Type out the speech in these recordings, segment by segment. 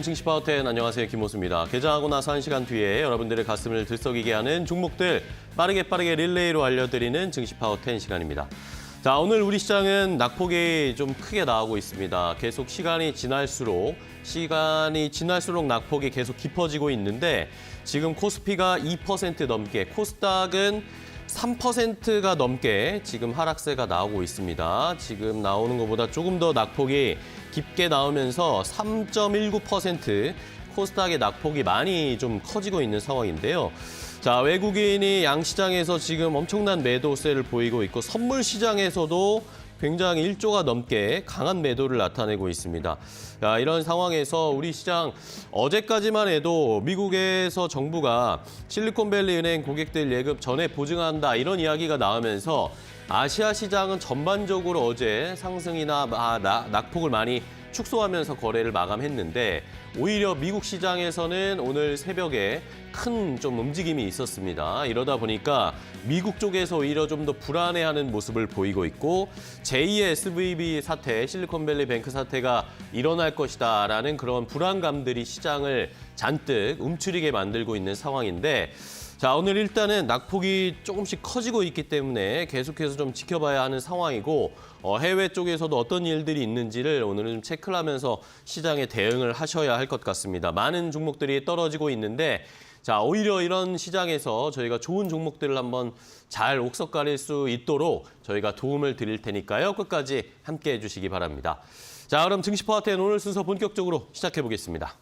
증시파워텐 안녕하세요. 김호수입니다. 개장하고 나서 1시간 뒤에 여러분들의 가슴을 들썩이게 하는 종목들 빠르게 릴레이로 알려드리는 증시파워텐 시간입니다. 자, 오늘 우리 시장은 낙폭이 좀 크게 나오고 있습니다. 계속 시간이 지날수록 낙폭이 계속 깊어지고 있는데 지금 코스피가 2% 넘게, 코스닥은 3%가 넘게 지금 하락세가 나오고 있습니다. 지금 나오는 것보다 조금 더 낙폭이 깊게 나오면서 3.19% 코스닥의 낙폭이 많이 좀 커지고 있는 상황인데요. 자, 외국인이 양시장에서 지금 엄청난 매도세를 보이고 있고 선물 시장에서도 굉장히 1조가 넘게 강한 매도를 나타내고 있습니다. 자, 이런 상황에서 우리 시장 어제까지만 해도 미국에서 정부가 실리콘밸리 은행 고객들 예금 전액 보증한다 이런 이야기가 나오면서 아시아 시장은 전반적으로 어제 상승이나 낙폭을 많이 축소하면서 거래를 마감했는데 오히려 미국 시장에서는 오늘 새벽에 큰 좀 움직임이 있었습니다. 이러다 보니까 미국 쪽에서 오히려 좀 더 불안해하는 모습을 보이고 있고 제2의 SVB 사태, 실리콘밸리 뱅크 사태가 일어날 것이다라는 그런 불안감들이 시장을 잔뜩 움츠리게 만들고 있는 상황인데 자, 오늘 일단은 낙폭이 조금씩 커지고 있기 때문에 계속해서 좀 지켜봐야 하는 상황이고 해외 쪽에서도 어떤 일들이 있는지를 오늘은 좀 체크를 하면서 시장에 대응을 하셔야 할 것 같습니다. 많은 종목들이 떨어지고 있는데 자, 오히려 이런 시장에서 저희가 좋은 종목들을 한번 잘 옥석 가릴 수 있도록 저희가 도움을 드릴 테니까요. 끝까지 함께해 주시기 바랍니다. 자, 그럼 증시파워텐 오늘 순서 본격적으로 시작해 보겠습니다.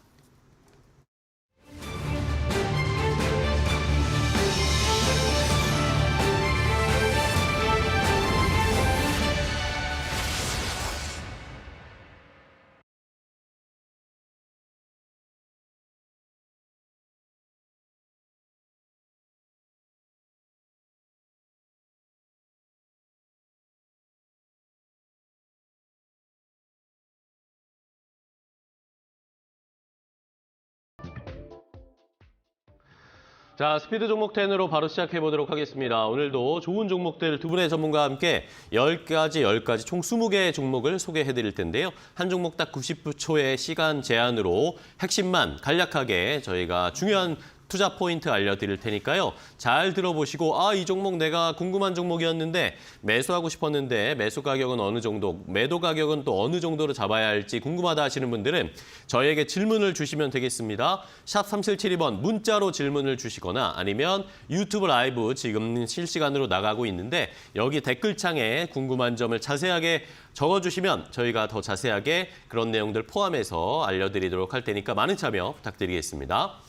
자, 스피드 종목 10으로 바로 시작해 보도록 하겠습니다. 오늘도 좋은 종목들 두 분의 전문가와 함께 10가지 총 20개의 종목을 소개해 드릴 텐데요. 한 종목 딱 90초의 시간 제한으로 핵심만 간략하게 저희가 중요한 투자 포인트 알려드릴 테니까요. 잘 들어보시고 이 종목 내가 궁금한 종목이었는데 매수하고 싶었는데 매수 가격은 어느 정도, 매도 가격은 또 어느 정도로 잡아야 할지 궁금하다 하시는 분들은 저희에게 질문을 주시면 되겠습니다. 샵 3772번 문자로 질문을 주시거나 아니면 유튜브 라이브 지금 실시간으로 나가고 있는데 여기 댓글창에 궁금한 점을 자세하게 적어주시면 저희가 더 자세하게 그런 내용들 포함해서 알려드리도록 할 테니까 많은 참여 부탁드리겠습니다.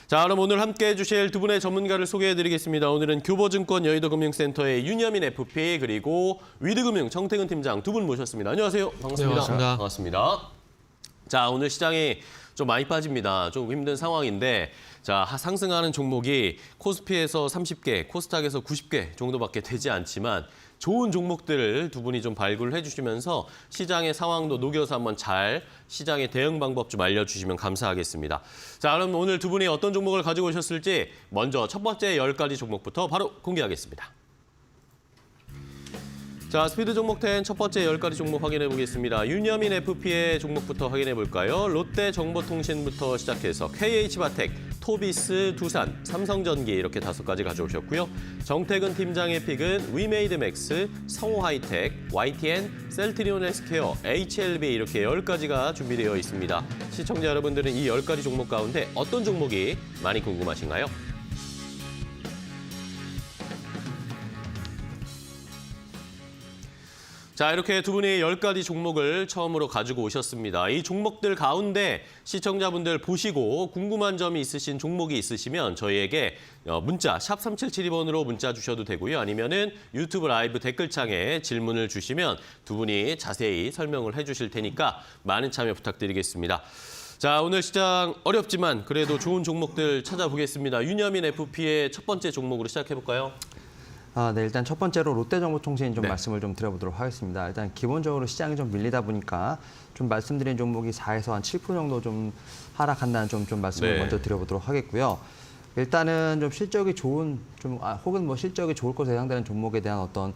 자, 그럼 오늘 함께해 주실 두 분의 전문가를 소개해드리겠습니다. 오늘은 교보증권 여의도금융센터의 윤여민 FP 그리고 위드금융 정태근 팀장 두 분 모셨습니다. 안녕하세요. 반갑습니다. 네, 반갑습니다. 반갑습니다. 자, 오늘 시장이 좀 많이 빠집니다. 좀 힘든 상황인데 자, 상승하는 종목이 코스피에서 30개, 코스닥에서 90개 정도밖에 되지 않지만 좋은 종목들을 두 분이 좀 발굴을 해주시면서 시장의 상황도 녹여서 한번 잘 시장의 대응 방법 좀 알려주시면 감사하겠습니다. 자, 그럼 오늘 두 분이 어떤 종목을 가지고 오셨을지 먼저 첫 번째 10가지 종목부터 바로 공개하겠습니다. 자, 스피드 종목 10 첫 번째 10가지 종목 확인해 보겠습니다. 윤여민 FP의 종목부터 확인해 볼까요? 롯데정보통신부터 시작해서 KH바텍, 토비스, 두산, 삼성전기 이렇게 5가지 가져오셨고요. 정태근 팀장의 픽은 위메이드맥스, 성호하이텍, YTN, 셀트리온 헬스케어, HLB 이렇게 10가지가 준비되어 있습니다. 시청자 여러분들은 이 10가지 종목 가운데 어떤 종목이 많이 궁금하신가요? 자, 이렇게 두 분이 10가지 종목을 처음으로 가지고 오셨습니다. 이 종목들 가운데 시청자분들 보시고 궁금한 점이 있으신 종목이 있으시면 저희에게 문자 샵 3772번으로 문자 주셔도 되고요. 아니면은 유튜브 라이브 댓글창에 질문을 주시면 두 분이 자세히 설명을 해주실 테니까 많은 참여 부탁드리겠습니다. 자, 오늘 시장 어렵지만 그래도 좋은 종목들 찾아보겠습니다. 윤여민 FP의 첫 번째 종목으로 시작해볼까요? 네, 일단 첫 번째로 롯데정보통신 좀 네. 말씀을 좀 드려보도록 하겠습니다. 일단 기본적으로 시장이 좀 밀리다 보니까 좀 말씀드린 종목이 4에서 한 7% 정도 좀 하락한다는 좀 말씀을 네. 먼저 드려보도록 하겠고요. 일단은 좀 실적이 좋은 혹은 뭐 실적이 좋을 것으로 예상되는 종목에 대한 어떤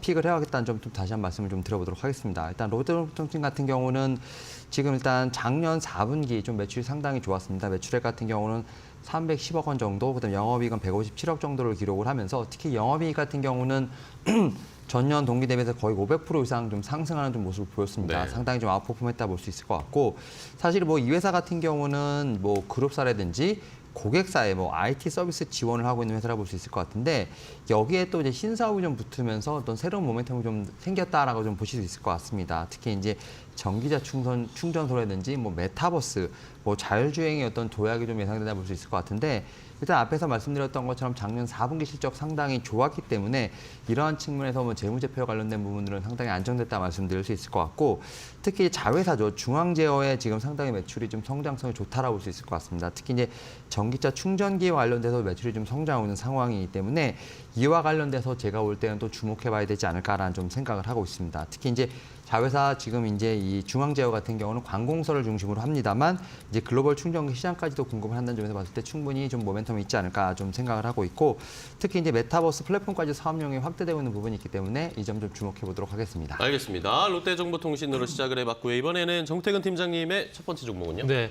픽을 해야겠다는 점 좀 다시 한 말씀을 좀 드려보도록 하겠습니다. 일단 롯데통신 같은 경우는 지금 일단 작년 4분기 좀 매출이 상당히 좋았습니다. 매출액 같은 경우는 310억 원 정도, 그다음 영업이익은 157억 정도를 기록을 하면서 특히 영업이익 같은 경우는 전년 동기 대비해서 거의 500% 이상 좀 상승하는 좀 모습을 보였습니다. 네. 상당히 좀 아웃퍼폼했다 볼 수 있을 것 같고, 사실 뭐 이 회사 같은 경우는 뭐 그룹사라든지 고객사에 뭐 IT 서비스 지원을 하고 있는 회사라 볼 수 있을 것 같은데, 여기에 또 이제 신사업이 좀 붙으면서 어떤 새로운 모멘텀이 좀 생겼다라고 좀 보실 수 있을 것 같습니다. 특히 이제 전기차 충전소라든지 뭐 메타버스, 뭐 자율주행의 어떤 도약이 좀 예상된다 볼 수 있을 것 같은데, 일단 앞에서 말씀드렸던 것처럼 작년 4분기 실적 상당히 좋았기 때문에 이러한 측면에서 뭐 재무제표 관련된 부분들은 상당히 안정됐다 말씀드릴 수 있을 것 같고, 특히 자회사죠. 중앙제어의 지금 상당히 매출이 좀 성장성이 좋다라고 볼 수 있을 것 같습니다. 특히 이제 전기차 충전기와 관련돼서 매출이 좀 성장하고 있는 상황이기 때문에 이와 관련돼서 제가 볼 때는 또 주목해봐야 되지 않을까라는 좀 생각을 하고 있습니다. 특히 이제 자회사 지금 이제 이 중앙제어 같은 경우는 관공서를 중심으로 합니다만 이제 글로벌 충전기 시장까지도 공급을 한다는 점에서 봤을 때 충분히 좀 모멘텀이 있지 않을까 좀 생각을 하고 있고, 특히 이제 메타버스 플랫폼까지 사업용이 확대되고 있는 부분이 있기 때문에 이 점 좀 주목해 보도록 하겠습니다. 알겠습니다. 롯데정보통신으로 시작을 해봤고요. 이번에는 정태근 팀장님의 첫 번째 종목은요? 네.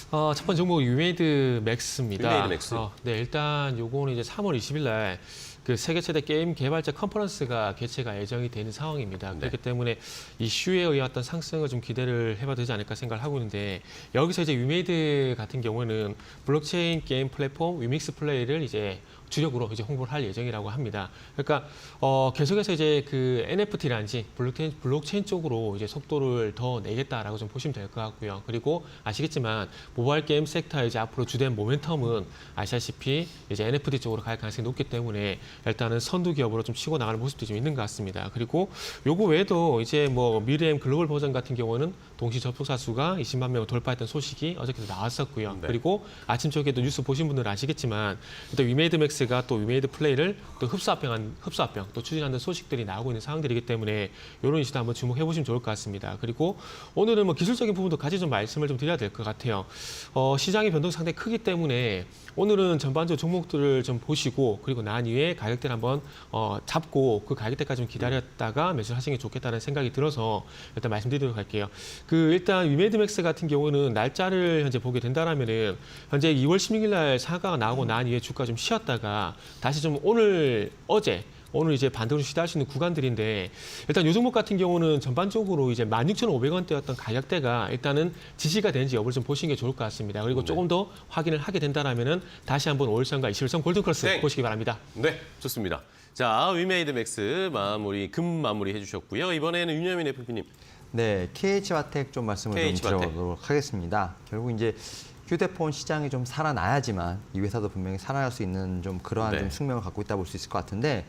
첫 번째 종목 유메이드 맥스입니다. 유메이드 맥스. 네, 일단 요거는 이제 3월 20일 날 그 세계 최대 게임 개발자 컨퍼런스가 개최가 예정이 되는 상황입니다. 네. 그렇기 때문에 이슈에 의한 상승을 좀 기대를 해봐도 되지 않을까 생각을 하고 있는데, 여기서 이제 유메이드 같은 경우는 블록체인 게임 플랫폼 위믹스 플레이를 이제 주력으로 이제 홍보를 할 예정이라고 합니다. 그러니까 계속해서 이제 그 NFT라든지 블록체인 쪽으로 이제 속도를 더 내겠다라고 좀 보시면 될 것 같고요. 그리고 아시겠지만 모바일 게임 섹터의 이제 앞으로 주된 모멘텀은 아시다시피 이제 NFT 쪽으로 갈 가능성이 높기 때문에 일단은 선두 기업으로 좀 치고 나가는 모습도 좀 있는 것 같습니다. 그리고 요거 외에도 이제 뭐 미래엠 글로벌 버전 같은 경우는 동시 접속자 수가 20만 명을 돌파했던 소식이 어저께도 나왔었고요. 네. 그리고 아침 쪽에도 뉴스 보신 분들은 아시겠지만 또 위메이드 맥스가 또 위메이드 플레이를 또 흡수합병 또 추진하는 소식들이 나오고 있는 상황들이기 때문에 이런 이슈도 한번 주목해 보시면 좋을 것 같습니다. 그리고 오늘은 뭐 기술적인 부분도 같이 좀 말씀을 좀 드려야 될 것 같아요. 시장의 변동이 상당히 크기 때문에 오늘은 전반적으로 종목들을 좀 보시고 그리고 난 이후에 가격대를 한번 잡고 그 가격대까지 좀 기다렸다가 매수를 하시는 게 좋겠다는 생각이 들어서 일단 말씀드리도록 할게요. 그 일단 위메이드 맥스 같은 경우는 날짜를 현재 보게 된다라면은 현재 2월 16일 날 사과가 나오고 난 이후에 주가 좀 쉬었다가 다시 좀 오늘 이제 반등을 시도할 수 있는 구간들인데, 일단 요 종목 같은 경우는 전반적으로 이제 16,500원대였던 가격대가 일단은 지지가 되는지 여부를 좀 보시는 게 좋을 것 같습니다. 그리고 조금 더 확인을 하게 된다라면은 다시 한번 5일선과 21선 골든크로스 네. 보시기 바랍니다. 네, 좋습니다. 자, 위메이드 맥스 금 마무리 해주셨고요. 이번에는 윤여민 FP님. 네, KH화텍 좀 말씀을 좀 KH화텍. 드려보도록 하겠습니다. 결국 이제 휴대폰 시장이 좀 살아나야지만 이 회사도 분명히 살아날 수 있는 좀 그러한 네. 좀 숙명을 갖고 있다 볼 수 있을 것 같은데,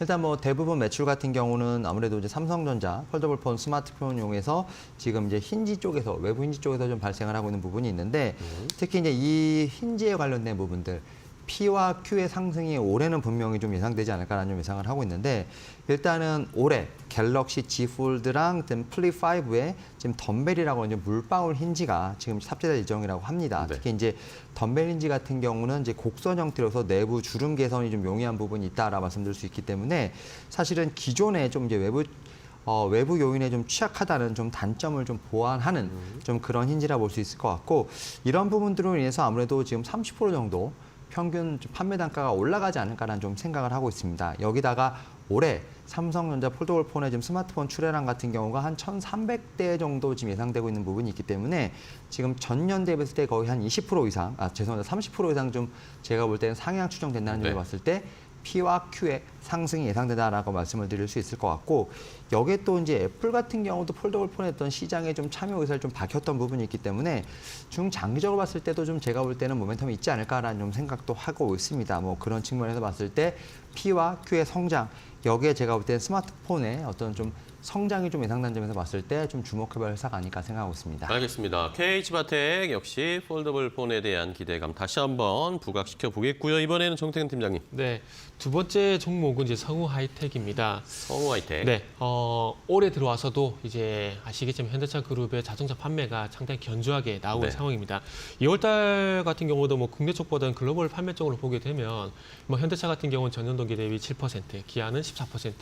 일단 뭐 대부분 매출 같은 경우는 아무래도 이제 삼성전자 폴더블폰 스마트폰용에서 지금 이제 힌지 쪽에서 외부 힌지 쪽에서 좀 발생을 하고 있는 부분이 있는데, 특히 이제 이 힌지에 관련된 부분들 P와 Q의 상승이 올해는 분명히 좀 예상되지 않을까라는 좀 예상을 하고 있는데, 일단은 올해 갤럭시 Z 폴드랑 플립 5에 지금 덤벨이라고 하는 물방울 힌지가 지금 탑재될 예정이라고 합니다. 네. 특히 이제 덤벨 힌지 같은 경우는 이제 곡선 형태로서 내부 주름 개선이 좀 용이한 부분이 있다라 말씀드릴 수 있기 때문에, 사실은 기존에 좀 이제 외부 요인에 좀 취약하다는 좀 단점을 좀 보완하는 좀 그런 힌지라 볼 수 있을 것 같고, 이런 부분들로 인해서 아무래도 지금 30% 정도 평균 판매 단가가 올라가지 않을까라는 좀 생각을 하고 있습니다. 여기다가 올해 삼성전자 폴더블폰의 지금 스마트폰 출하량 같은 경우가 한 1,300대 정도 지금 예상되고 있는 부분이 있기 때문에 지금 전년 대비했을 때 거의 한 20% 이상, 30% 이상 좀 제가 볼 때는 상향 추정된다는 점을 봤을 때 P와 Q의 상승이 예상된다라고 말씀을 드릴 수 있을 것 같고, 여기에 또 이제 애플 같은 경우도 폴더블폰에 어떤 시장에 좀 참여 의사를 좀 밝혔던 부분이 있기 때문에 중장기적으로 봤을 때도 좀 제가 볼 때는 모멘텀이 있지 않을까라는 좀 생각도 하고 있습니다. 뭐 그런 측면에서 봤을 때 P와 Q의 성장, 여기에 제가 볼 때는 스마트폰의 어떤 좀 성장이 좀 예상된 점에서 봤을 때 좀 주목해볼 회사가 아닐까 생각하고 있습니다. 알겠습니다. KH바텍 역시 폴더블 폰에 대한 기대감 다시 한번 부각시켜 보겠고요. 이번에는 정태근 팀장님. 네, 두 번째 종목은 이제 성우 하이텍입니다. 성우 하이텍. 네, 올해 들어와서도 이제 아시겠지만 현대차 그룹의 자동차 판매가 상당히 견조하게 나오는 네. 상황입니다. 2월달 같은 경우도 뭐 국내 쪽보다는 글로벌 판매 쪽으로 보게 되면 뭐 현대차 같은 경우는 전년 동기 대비 7%, 기아는 14%.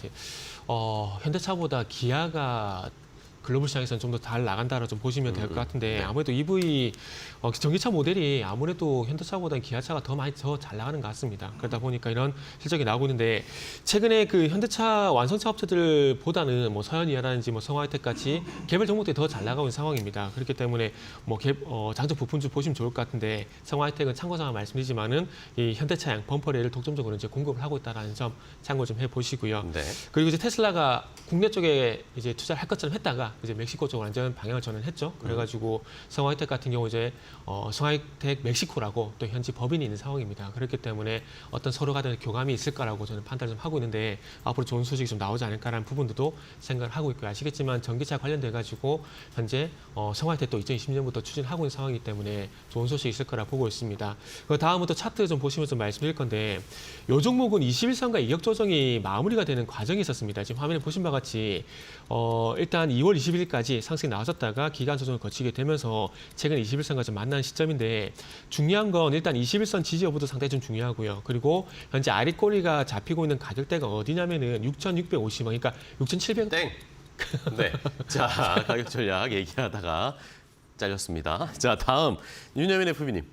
현대차보다 기아가 글로벌 시장에서는 좀 더 잘 나간다라 좀 보시면 될 것 같은데 네. 아무래도 EV 전기차 모델이 아무래도 현대차보다는 기아차가 더 많이 더 잘 나가는 것 같습니다. 그러다 보니까 이런 실적이 나오고 있는데 최근에 그 현대차 완성차 업체들보다는 뭐 서현이라든지 뭐 성화이텍 같이 개별 종목들이 더 잘 나가고 있는 상황입니다. 그렇기 때문에 뭐 장점 부품주 보시면 좋을 것 같은데 성화이텍은 참고사항 말씀드리지만은 이 현대차양 범퍼레일을 독점적으로 이제 공급을 하고 있다라는 점 참고 좀 해보시고요. 네. 그리고 이제 테슬라가 국내 쪽에 이제 투자를 할 것처럼 했다가 이제 멕시코 쪽으로 완전 방향을 전환했죠. 그래가지고 성화이텍 같은 경우 이제 성화이텍 멕시코라고 또 현지 법인이 있는 상황입니다. 그렇기 때문에 어떤 서로 간의 교감이 있을 거라고 저는 판단을 좀 하고 있는데 앞으로 좋은 소식이 좀 나오지 않을까라는 부분들도 생각을 하고 있고요. 아시겠지만 전기차 관련돼 가지고 현재 성화이텍 또 2020년부터 추진하고 있는 상황이기 때문에 좋은 소식이 있을 거라 보고 있습니다. 그 다음부터 차트 좀 보시면서 말씀드릴 건데 이 종목은 21선과 이격 조정이 마무리가 되는 과정이 있었습니다. 지금 화면에 보신 바와 같이 일단 2월 20일까지 상승이 나왔었다가 기간 조정을 거치게 되면서 최근 21선과 좀 만나는 시점인데 중요한 건 일단 21선 지지 여부도 상당히 좀 중요하고요. 그리고 현재 아랫꼬리가 잡히고 있는 가격대가 어디냐면은 6,650원, 그러니까 6,700원. 땡. 네. 자, 가격 전략 얘기하다가 잘렸습니다. 자, 다음 윤여민 FB님.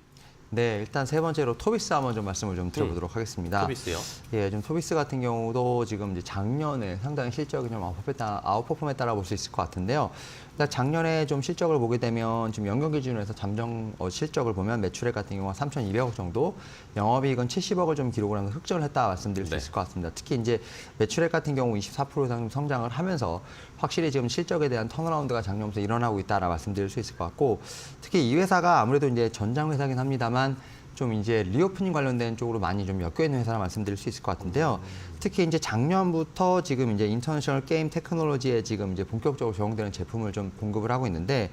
네, 일단 세 번째로 토비스 한번 좀 말씀을 좀 드려보도록 하겠습니다. 토비스요. 예, 좀 토비스 같은 경우도 지금 이제 작년에 상당히 실적이 좀 아웃퍼폼했다라고 볼 수 있을 것 같은데요. 일단 작년에 좀 실적을 보게 되면 지금 연경 기준으로 해서 잠정 실적을 보면 매출액 같은 경우가 3,200억 정도, 영업이익은 70억을 좀 기록을 하면서 흑전을 했다 말씀드릴 수 네. 있을 것 같습니다. 특히 이제 매출액 같은 경우 24% 이상 성장을 하면서 확실히 지금 실적에 대한 턴어라운드가 작년부터 일어나고 있다라 말씀드릴 수 있을 것 같고, 특히 이 회사가 아무래도 이제 전장 회사긴 합니다만 좀 이제 리오프닝 관련된 쪽으로 많이 좀 엮여 있는 회사라 말씀드릴 수 있을 것 같은데요. 특히 이제 작년부터 지금 이제 인터내셔널 게임 테크놀로지에 지금 이제 본격적으로 적용되는 제품을 좀 공급을 하고 있는데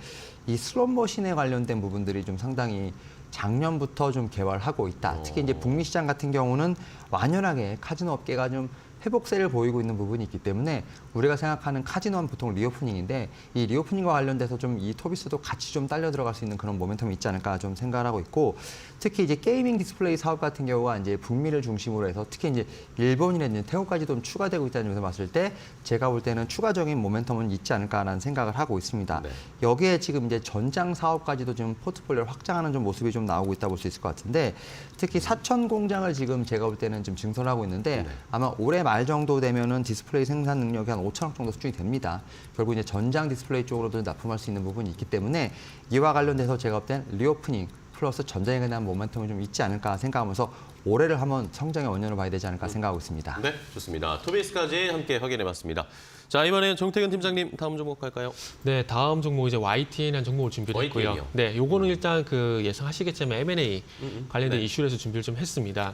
이 슬롯 머신에 관련된 부분들이 좀 상당히 작년부터 좀 개발하고 있다. 특히 이제 북미 시장 같은 경우는 완연하게 카지노 업계가 좀 회복세를 보이고 있는 부분이 있기 때문에 우리가 생각하는 카지노는 보통 리오프닝인데 이 리오프닝과 관련돼서 좀 이 토비스도 같이 좀 딸려 들어갈 수 있는 그런 모멘텀이 있지 않을까 좀 생각을 하고 있고, 특히 이제 게이밍 디스플레이 사업 같은 경우가 이제 북미를 중심으로 해서 특히 이제 일본이라든지 태국까지 좀 추가되고 있다는 점에서 봤을 때 제가 볼 때는 추가적인 모멘텀은 있지 않을까라는 생각을 하고 있습니다. 네. 여기에 지금 이제 전장 사업까지도 좀 포트폴리오를 확장하는 좀 모습이 좀 나오고 있다 볼 수 있을 것 같은데, 특히 사천 공장을 지금 제가 볼 때는 좀 증설하고 있는데 네. 아마 올해 말 정도 되면은 디스플레이 생산 능력이 한 5천억 정도 수준이 됩니다. 결국 이제 전장 디스플레이 쪽으로도 납품할 수 있는 부분이 있기 때문에 이와 관련돼서 제가 볼 땐 리오프닝 플러스 전장에 대한 모멘텀이 좀 있지 않을까 생각하면서 올해를 한번 성장의 원년으로 봐야 되지 않을까 생각하고 있습니다. 네, 좋습니다. 토비스까지 함께 확인해봤습니다. 자, 이번엔 정태근 팀장님 다음 종목 갈까요? 네, 다음 종목 이제 YTN이라는 종목을 준비를 YTN 이요? 했고요. 네, 요거는 일단 그 예상하시겠지만 M&A 관련된 네. 이슈를 해서 준비를 좀 했습니다.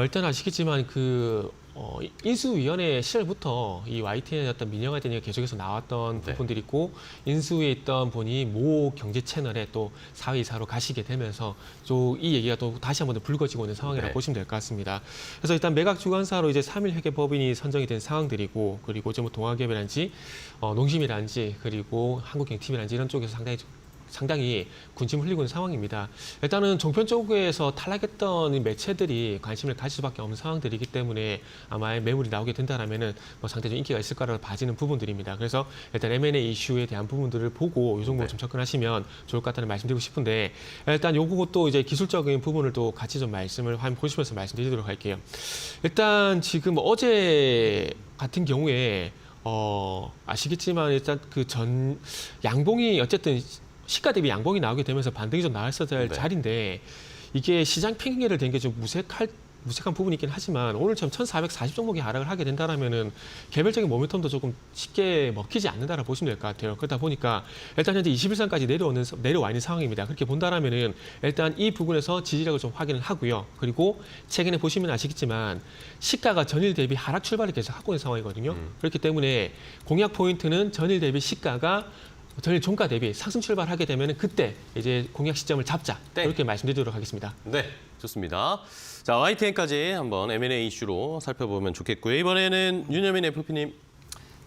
일단 아시겠지만 그 인수위원회 시절부터 이 YTN의 어떤 민영화 대행이 계속해서 나왔던 네. 부분들이 있고, 인수위에 있던 분이 모 경제 채널에 또 사회이사로 가시게 되면서 또 이 얘기가 또 다시 한번 더 불거지고 있는 상황이라고 네. 보시면 될 것 같습니다. 그래서 일단 매각 주관사로 이제 3일 회계법인이 선정이 된 상황들이고, 그리고 이제 뭐 동아기업이라든지 농심이라든지 그리고 한국경TV라든지 이런 쪽에서 상당히 군침을 흘리고 있는 상황입니다. 일단은 종편 쪽에서 탈락했던 이 매체들이 관심을 가질 수밖에 없는 상황들이기 때문에 아마 매물이 나오게 된다라면은 뭐 상대적인 인기가 있을 거라고 봐지는 부분들입니다. 그래서 일단 M&A 이슈에 대한 부분들을 보고 이 정도 좀 접근하시면 좋을 것 같다는 말씀드리고 싶은데, 일단 요것도 이제 기술적인 부분을 또 같이 좀 말씀을 한번 보시면서 말씀드리도록 할게요. 일단 지금 어제 같은 경우에 아시겠지만 일단 그 전 양봉이 어쨌든 시가 대비 양봉이 나오게 되면서 반등이 좀 나왔어야 될 네. 자리인데 이게 시장 핑계를 댄 게 좀 무색할 무색한 부분이 있긴 하지만 오늘처럼 1,440 종목이 하락을 하게 된다라면은 개별적인 모멘텀도 조금 쉽게 먹히지 않는다라고 보시면 될 것 같아요. 그러다 보니까 일단 현재 21선까지 내려와 있는 상황입니다. 그렇게 본다라면은 일단 이 부분에서 지지력을 좀 확인을 하고요. 그리고 최근에 보시면 아시겠지만 시가가 전일 대비 하락 출발을 계속 하고 있는 상황이거든요. 그렇기 때문에 공략 포인트는 전일 대비 시가가 전일 종가 대비 상승 출발하게 되면 그때 이제 공략 시점을 잡자. 네. 이렇게 말씀드리도록 하겠습니다. 네, 좋습니다. 자, YTN까지 한번 M&A 이슈로 살펴보면 좋겠고요. 이번에는 윤여민 FP님.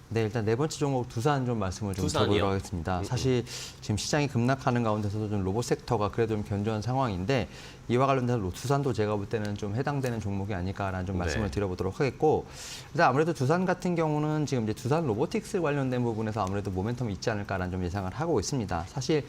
네, 일단 네 번째 종목 두산 좀 말씀을 좀 두산이요? 드리도록 하겠습니다. 사실 지금 시장이 급락하는 가운데서도 좀 로봇 섹터가 그래도 좀 견조한 상황인데 이와 관련돼서 두산도 제가 볼 때는 좀 해당되는 종목이 아닐까라는 좀 말씀을 네. 드려보도록 하겠고 일단 아무래도 두산 같은 경우는 지금 이제 두산 로보틱스 관련된 부분에서 아무래도 모멘텀이 있지 않을까라는 좀 예상을 하고 있습니다. 사실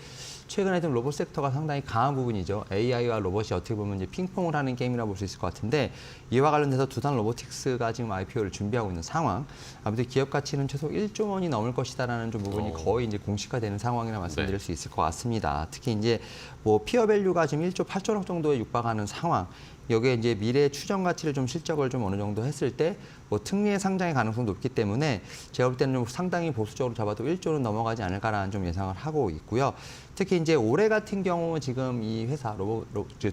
최근에 좀 로봇 섹터가 상당히 강한 부분이죠. AI와 로봇이 어떻게 보면 이제 핑퐁을 하는 게임이라고 볼 수 있을 것 같은데 이와 관련돼서 두산 로보틱스가 지금 IPO를 준비하고 있는 상황. 아무튼 기업 가치는 최소 1조 원이 넘을 것이다라는 좀 부분이 거의 이제 공시화되는 상황이라 말씀드릴 수 있을 것 같습니다. 특히 이제 뭐 피어 밸류가 지금 1조 8천억 정도에 육박하는 상황. 여기에 이제 미래 추정 가치를 좀 실적을 좀 어느 정도 했을 때 뭐 특례 상장의 가능성도 높기 때문에 제가 볼 때는 좀 상당히 보수적으로 잡아도 1조는 넘어가지 않을까라는 좀 예상을 하고 있고요. 특히 이제 올해 같은 경우 지금 이 회사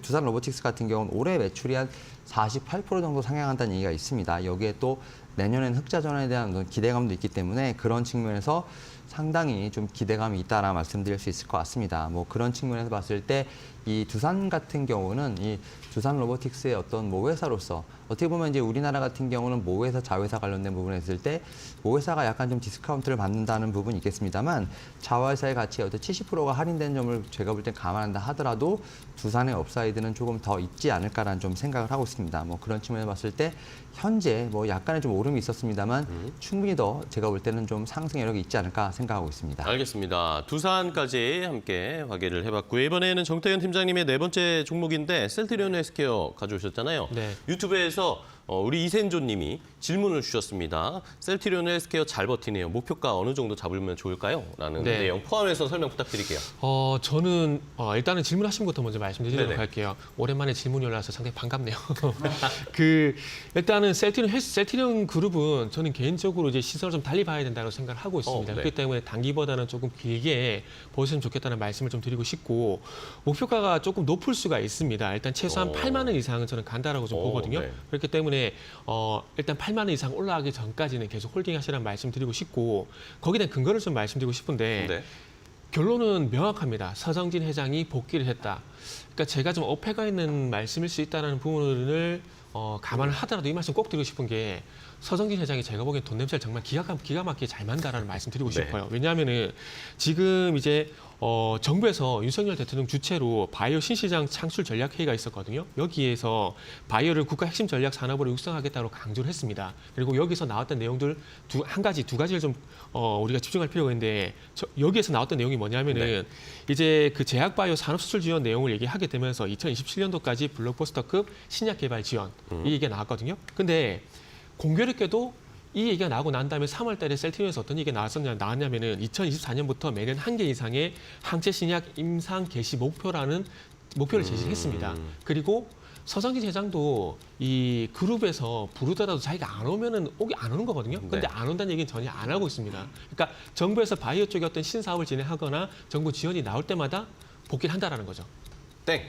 두산 로보틱스 같은 경우는 올해 매출이 한 48% 정도 상향한다는 얘기가 있습니다. 여기에 또 내년에는 흑자 전환에 대한 기대감도 있기 때문에 그런 측면에서 상당히 좀 기대감이 있다라 말씀드릴 수 있을 것 같습니다. 뭐 그런 측면에서 봤을 때 이 두산 같은 경우는 이 두산 로보틱스의 어떤 모회사로서 어떻게 보면 이제 우리나라 같은 경우는 모회사, 자회사 관련된 부분에 있을 때 모회사가 약간 좀 디스카운트를 받는다는 부분이 있겠습니다만 자회사의 가치의 어떤 70%가 할인된 점을 제가 볼 땐 감안한다 하더라도 두산의 업사이드는 조금 더 있지 않을까라는 좀 생각을 하고 있습니다. 뭐 그런 측면에서 봤을 때 현재 뭐 약간의 좀 오름이 있었습니다만 충분히 더 제가 볼 때는 좀 상승 여력이 있지 않을까 생각하고 있습니다. 알겠습니다. 두산까지 함께 확인을 해봤고요. 이번에는 정태현 팀장님의 네 번째 종목인데 셀트리온 헬스케어 가져오셨잖아요. 네. 유튜브에서 우리 이센조님이 질문을 주셨습니다. 셀트리온 헬스케어 잘 버티네요. 목표가 어느 정도 잡으면 좋을까요? 라는 네. 내용 포함해서 설명 부탁드릴게요. 저는 일단은 질문하신 것부터 먼저 말씀드리도록 네네. 할게요. 오랜만에 질문이 올라와서 상당히 반갑네요. 일단은 셀트리온 그룹은 저는 개인적으로 이제 시선을 좀 달리 봐야 된다고 생각을 하고 있습니다. 네. 그렇기 때문에 단기보다는 조금 길게 보셨으면 좋겠다는 말씀을 좀 드리고 싶고 목표가가 조금 높을 수가 있습니다. 일단 최소한 8만 원 이상은 저는 간다라고 좀 보거든요. 네. 그렇기 때문에 일단 8만 원 이상 올라가기 전까지는 계속 홀딩하시라는 말씀드리고 싶고 거기에 대한 근거를 좀 말씀드리고 싶은데 네. 결론은 명확합니다. 서정진 회장이 복귀를 했다. 그러니까 제가 좀 어폐가 있는 말씀일 수 있다는 부분을 감안을 하더라도 이 말씀 꼭 드리고 싶은 게 서정진 회장이 제가 보기엔 돈 냄새를 정말 기가 막히게 잘 만다라는 말씀 드리고 네. 싶어요. 왜냐하면은 지금 이제 정부에서 윤석열 대통령 주최로 바이오 신시장 창출 전략 회의가 있었거든요. 여기에서 바이오를 국가 핵심 전략 산업으로 육성하겠다고 강조를 했습니다. 그리고 여기서 나왔던 내용들 두 가지를 좀 우리가 집중할 필요가 있는데 여기에서 나왔던 내용이 뭐냐면은 이제 그 제약 바이오 산업 수출 지원 내용을 얘기하게 되면서 2027년도까지 블록버스터급 신약 개발 지원 이 얘기가 나왔거든요. 근데 공교롭게도 이 얘기가 나오고 난 다음에 3월 달에 셀트리온에서 어떤 얘기가 나왔냐면은 2024년부터 매년 1개 이상의 항체 신약 임상 개시 목표를 제시했습니다. 그리고 서정진 회장도 이 그룹에서 부르더라도 자기가 안 오면은 안 오는 거거든요. 근데 안 온다는 얘기는 전혀 안 하고 있습니다. 그러니까 정부에서 바이오 쪽에 어떤 신사업을 진행하거나 정부 지원이 나올 때마다 복귀를 한다라는 거죠. 땡.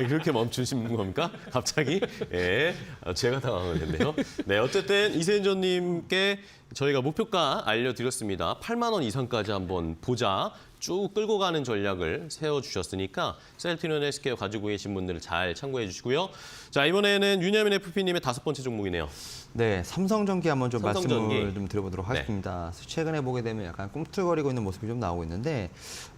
그렇게 멈추신 겁니까? 갑자기? 예. 제가 당황했네요. 네, 어쨌든 이세인조님께 저희가 목표가 알려드렸습니다. 8만 원 이상까지 한번 보자. 쭉 끌고 가는 전략을 세워주셨으니까 셀트리온 헬스케어 가지고 계신 분들을 잘 참고해 주시고요. 자, 이번에는 윤여민 FP님의 다섯 번째 종목이네요. 네, 삼성전기 한번 좀 삼성전기. 말씀을 좀 드려보도록 하겠습니다. 최근에 보게 되면 약간 꿈틀거리고 있는 모습이 좀 나오고 있는데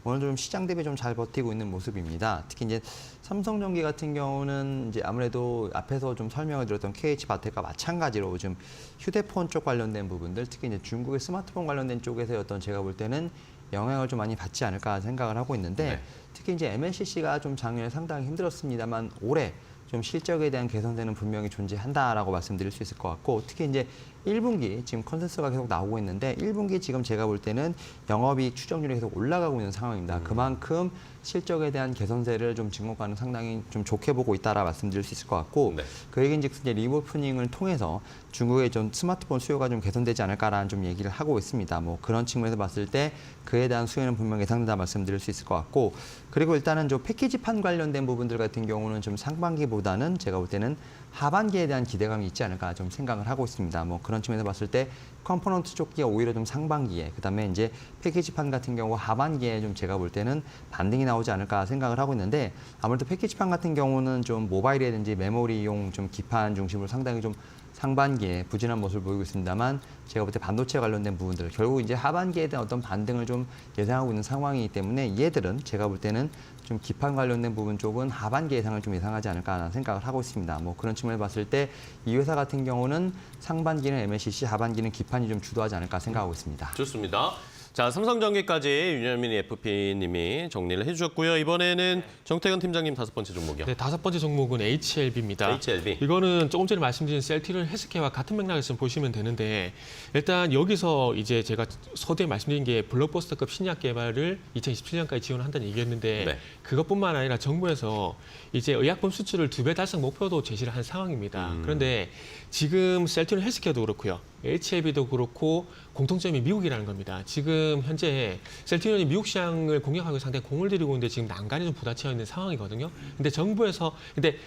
오늘 좀 시장 대비 좀 잘 버티고 있는 모습입니다. 특히 이제 삼성전기 같은 경우는 이제 아무래도 앞에서 좀 설명을 드렸던 KH바텍과 마찬가지로 좀 휴대폰 쪽 관련된 부분들, 특히 이제 중국의 스마트폰 관련된 쪽에서 어떤 제가 볼 때는 영향을 좀 많이 받지 않을까 생각을 하고 있는데 특히 이제 MLCC가 좀 작년에 상당히 힘들었습니다만 올해 좀 실적에 대한 개선세는 분명히 존재한다라고 말씀드릴 수 있을 것 같고 특히 이제 1분기 지금 컨센서스가 계속 나오고 있는데 1분기 지금 제가 볼 때는 영업이익 추정률이 계속 올라가고 있는 상황입니다. 그만큼 실적에 대한 개선세를 좀 증권가는 상당히 좀 좋게 보고 있다라 말씀드릴 수 있을 것 같고 네. 그 얘기인즉슨 이제 리오프닝을 통해서 중국의 좀 스마트폰 수요가 좀 개선되지 않을까라는 좀 얘기를 하고 있습니다. 뭐 그런 측면에서 봤을 때 그에 대한 수요는 분명히 예상된다 말씀드릴 수 있을 것 같고 그리고 일단은 좀 패키지판 관련된 부분들 같은 경우는 좀 상반기보다는 제가 볼 때는 하반기에 대한 기대감이 있지 않을까 좀 생각을 하고 있습니다. 뭐 그런 측면에서 봤을 때 컴포넌트 쪽기가 오히려 좀 상반기에 그다음에 이제 패키지판 같은 경우 하반기에 좀 제가 볼 때는 반등이 나오지 않을까 생각을 하고 있는데 아무래도 패키지판 같은 경우는 좀 모바일이라든지 메모리용 좀 기판 중심으로 상당히 좀 상반기에 부진한 모습을 보이고 있습니다만 제가 볼 때 반도체 관련된 부분들 결국 이제 하반기에 대한 어떤 반등을 좀 예상하고 있는 상황이기 때문에 얘들은 제가 볼 때는 좀 기판 관련된 부분 쪽은 하반기 예상을 좀 예상하지 않을까 하는 생각을 하고 있습니다. 뭐 그런 측면을 봤을 때 이 회사 같은 경우는 상반기는 MLCC, 하반기는 기판이 좀 주도하지 않을까 생각하고 있습니다. 좋습니다. 자, 삼성전기까지 윤현민 FP님이 정리를 해주셨고요. 이번에는 정태근 팀장님 5번째 종목이요. 네, 5번째 종목은 HLB입니다. HLB. 이거는 조금 전에 말씀드린 셀트리온 헬스케어와 같은 맥락에서 보시면 되는데 일단 여기서 이제 제가 서두에 말씀드린 게 블록버스터급 신약 개발을 2027년까지 지원한다는 얘기였는데 네. 그것뿐만 아니라 정부에서 이제 의약품 수출을 2배 달성 목표도 제시를 한 상황입니다. 그런데 지금 셀트리온 헬스케어도 그렇고요. HLB도 그렇고 공통점이 미국이라는 겁니다. 지금 현재 셀트리온이 미국 시장을 공략하기 위해 상당히 공을 들이고 있는데 지금 난간이 좀 부딪혀 있는 상황이거든요. 근데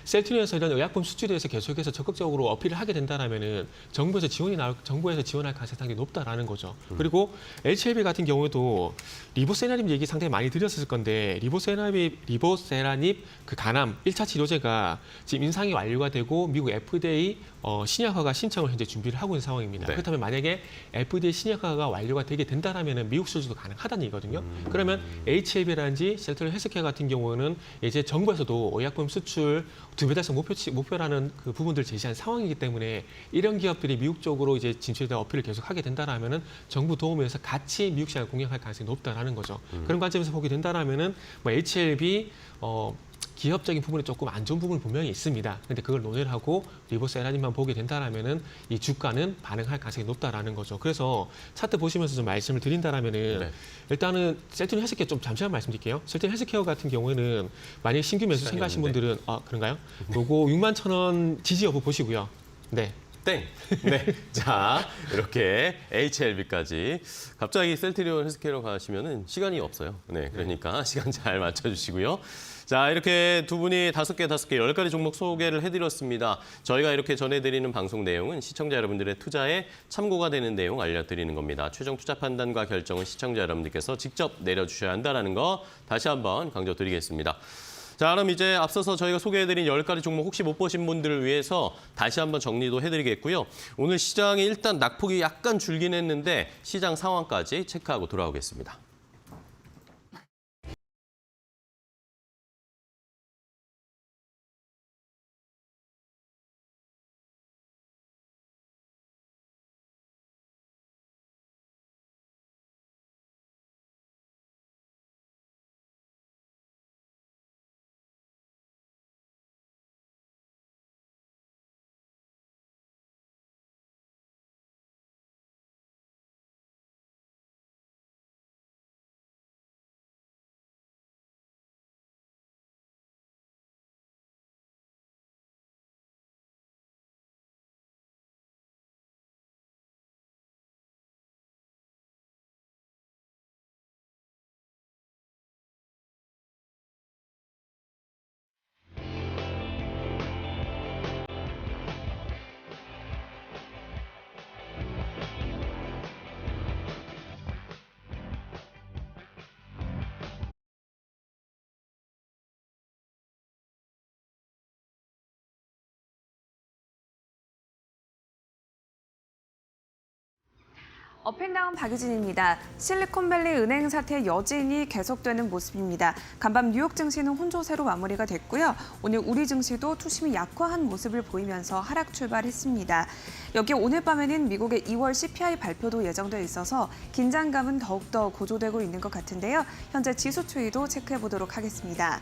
셀트리온에서 이런 의약품 수출에 대해서 계속해서 적극적으로 어필을 하게 된다라면은 정부에서 지원할 가능성이 상당히 높다라는 거죠. 그리고 HLB 같은 경우에도 리보세라닙 얘기 상당히 많이 드렸을 건데 리보세라닙 그 간암 1차 치료제가 지금 임상이 완료가 되고 미국 FDA 신약허가 신청을 현재 준비를 하고 있는 상황입니다. 네. 그렇다면 만약에 FDA 신약허가 완료가 되게 된다라면 미국 수출도 가능하다는 얘기거든요. 그러면 HLB라든지 셀트리온 헬스케어 같은 경우는 이제 정부에서도 의약품 수출 2배 달성 목표라는 그 부분들을 제시한 상황이기 때문에 이런 기업들이 미국 쪽으로 이제 진출에 대한 어필을 계속하게 된다라면은 정부 도움에서 같이 미국 시장을 공략할 가능성이 높다라는 거죠. 그런 관점에서 보게 된다라면은 뭐 HLB 기업적인 부분에 조금 안 좋은 부분은 분명히 있습니다. 근데 그걸 논의를 하고 리보세라님만 보게 된다라면은 이 주가는 반응할 가능성이 높다라는 거죠. 그래서 차트 보시면서 좀 말씀을 드린다라면은 네. 일단은 셀트리온 헬스케어 좀 잠시만 말씀드릴게요. 셀트리온 헬스케어 같은 경우에는 만약 신규 매수 생각하신 분들은 그런가요? 요거 61,000원 지지 여부 보시고요. 네. 땡. 네. 자, 이렇게 HLB까지. 갑자기 셀트리온 헬스케어로 가시면은 시간이 없어요. 네. 그러니까 시간 잘 맞춰주시고요. 자, 이렇게 두 분이 5개, 10가지 종목 소개를 해드렸습니다. 저희가 이렇게 전해드리는 방송 내용은 시청자 여러분들의 투자에 참고가 되는 내용 알려드리는 겁니다. 최종 투자 판단과 결정은 시청자 여러분들께서 직접 내려주셔야 한다는 거 다시 한번 강조드리겠습니다. 자, 그럼 이제 앞서서 저희가 소개해드린 10가지 종목 혹시 못 보신 분들을 위해서 다시 한번 정리도 해드리겠고요. 오늘 시장이 일단 낙폭이 약간 줄긴 했는데 시장 상황까지 체크하고 돌아오겠습니다. 업앤다운 박유진입니다. 실리콘밸리 은행 사태 여진이 계속되는 모습입니다. 간밤 뉴욕 증시는 혼조세로 마무리가 됐고요. 오늘 우리 증시도 투심이 약화한 모습을 보이면서 하락 출발했습니다. 여기 오늘 밤에는 미국의 2월 CPI 발표도 예정돼 있어서 긴장감은 더욱더 고조되고 있는 것 같은데요. 현재 지수 추이도 체크해 보도록 하겠습니다.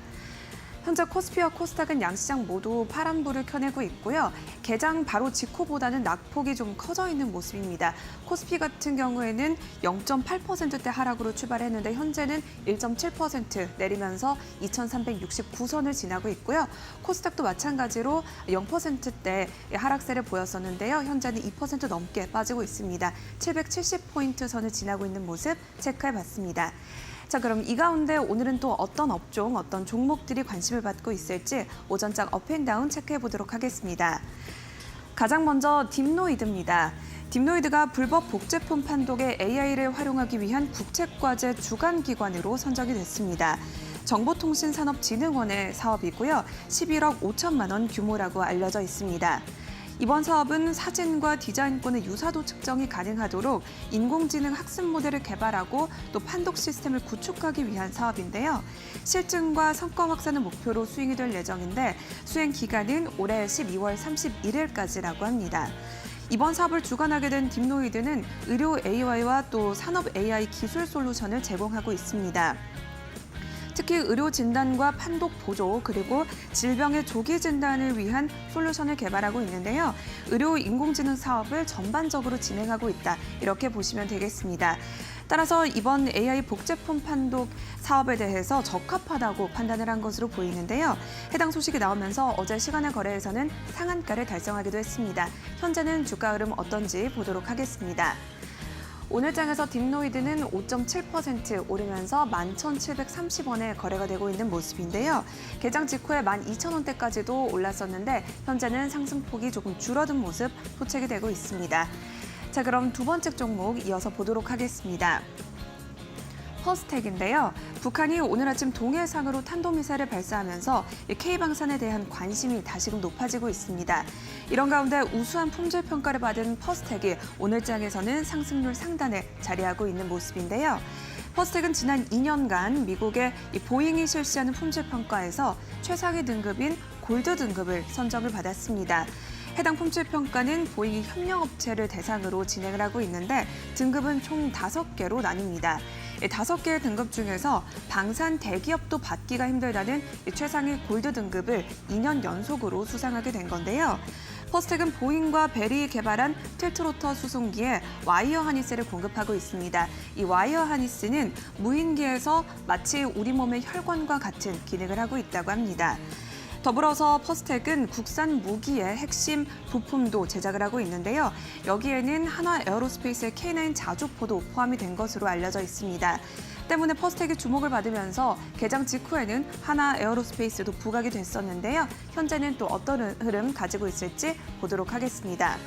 현재 코스피와 코스닥은 양시장 모두 파란불을 켜내고 있고요. 개장 바로 직후보다는 낙폭이 좀 커져 있는 모습입니다. 코스피 같은 경우에는 0.8%대 하락으로 출발했는데 현재는 1.7% 내리면서 2,369선을 지나고 있고요. 코스닥도 마찬가지로 0%대 하락세를 보였었는데요. 현재는 2% 넘게 빠지고 있습니다. 770포인트 선을 지나고 있는 모습 체크해봤습니다. 자, 그럼 이 가운데 오늘은 또 어떤 업종, 어떤 종목들이 관심을 받고 있을지 오전장 업앤다운 체크해 보도록 하겠습니다. 가장 먼저 딥노이드입니다. 딥노이드가 불법 복제품 판독에 AI를 활용하기 위한 국책과제 주관기관으로 선정이 됐습니다. 정보통신산업진흥원의 사업이고요. 11억 5천만 원 규모라고 알려져 있습니다. 이번 사업은 사진과 디자인권의 유사도 측정이 가능하도록 인공지능 학습 모델을 개발하고 또 판독 시스템을 구축하기 위한 사업인데요. 실증과 성과 확산을 목표로 수행이 될 예정인데 수행 기간은 올해 12월 31일까지라고 합니다. 이번 사업을 주관하게 된 딥노이드는 의료 AI와 또 산업 AI 기술 솔루션을 제공하고 있습니다. 특히 의료 진단과 판독 보조 그리고 질병의 조기 진단을 위한 솔루션을 개발하고 있는데요. 의료 인공지능 사업을 전반적으로 진행하고 있다. 이렇게 보시면 되겠습니다. 따라서 이번 AI 복제품 판독 사업에 대해서 적합하다고 판단을 한 것으로 보이는데요. 해당 소식이 나오면서 어제 시간의 거래에서는 상한가를 달성하기도 했습니다. 현재는 주가 흐름 어떤지 보도록 하겠습니다. 오늘 장에서 딥노이드는 5.7% 오르면서 11,730원에 거래가 되고 있는 모습인데요. 개장 직후에 12,000원대까지도 올랐었는데 현재는 상승폭이 조금 줄어든 모습 포착이 되고 있습니다. 자, 그럼 두 번째 종목 이어서 보도록 하겠습니다. 퍼스텍인데요. 북한이 오늘 아침 동해상으로 탄도미사일을 발사하면서 K방산에 대한 관심이 다시금 높아지고 있습니다. 이런 가운데 우수한 품질 평가를 받은 퍼스텍이 오늘 장에서는 상승률 상단에 자리하고 있는 모습인데요. 퍼스텍은 지난 2년간 미국의 보잉이 실시하는 품질 평가에서 최상위 등급인 골드 등급을 선정을 받았습니다. 해당 품질 평가는 보잉이 협력업체를 대상으로 진행을 하고 있는데 등급은 총 5개로 나뉩니다. 5개의 등급 중에서 방산 대기업도 받기가 힘들다는 최상위 골드 등급을 2년 연속으로 수상하게 된 건데요. 퍼스텍은 보잉과 벨이 개발한 틸트로터 수송기에 와이어 하니스를 공급하고 있습니다. 이 와이어 하니스는 무인기에서 마치 우리 몸의 혈관과 같은 기능을 하고 있다고 합니다. 더불어서 퍼스텍은 국산 무기의 핵심 부품도 제작을 하고 있는데요. 여기에는 한화 에어로스페이스의 K9 자주포도 포함이 된 것으로 알려져 있습니다. 때문에 퍼스텍이 주목을 받으면서 개장 직후에는 한화 에어로스페이스도 부각이 됐었는데요. 현재는 또 어떤 흐름 가지고 있을지 보도록 하겠습니다.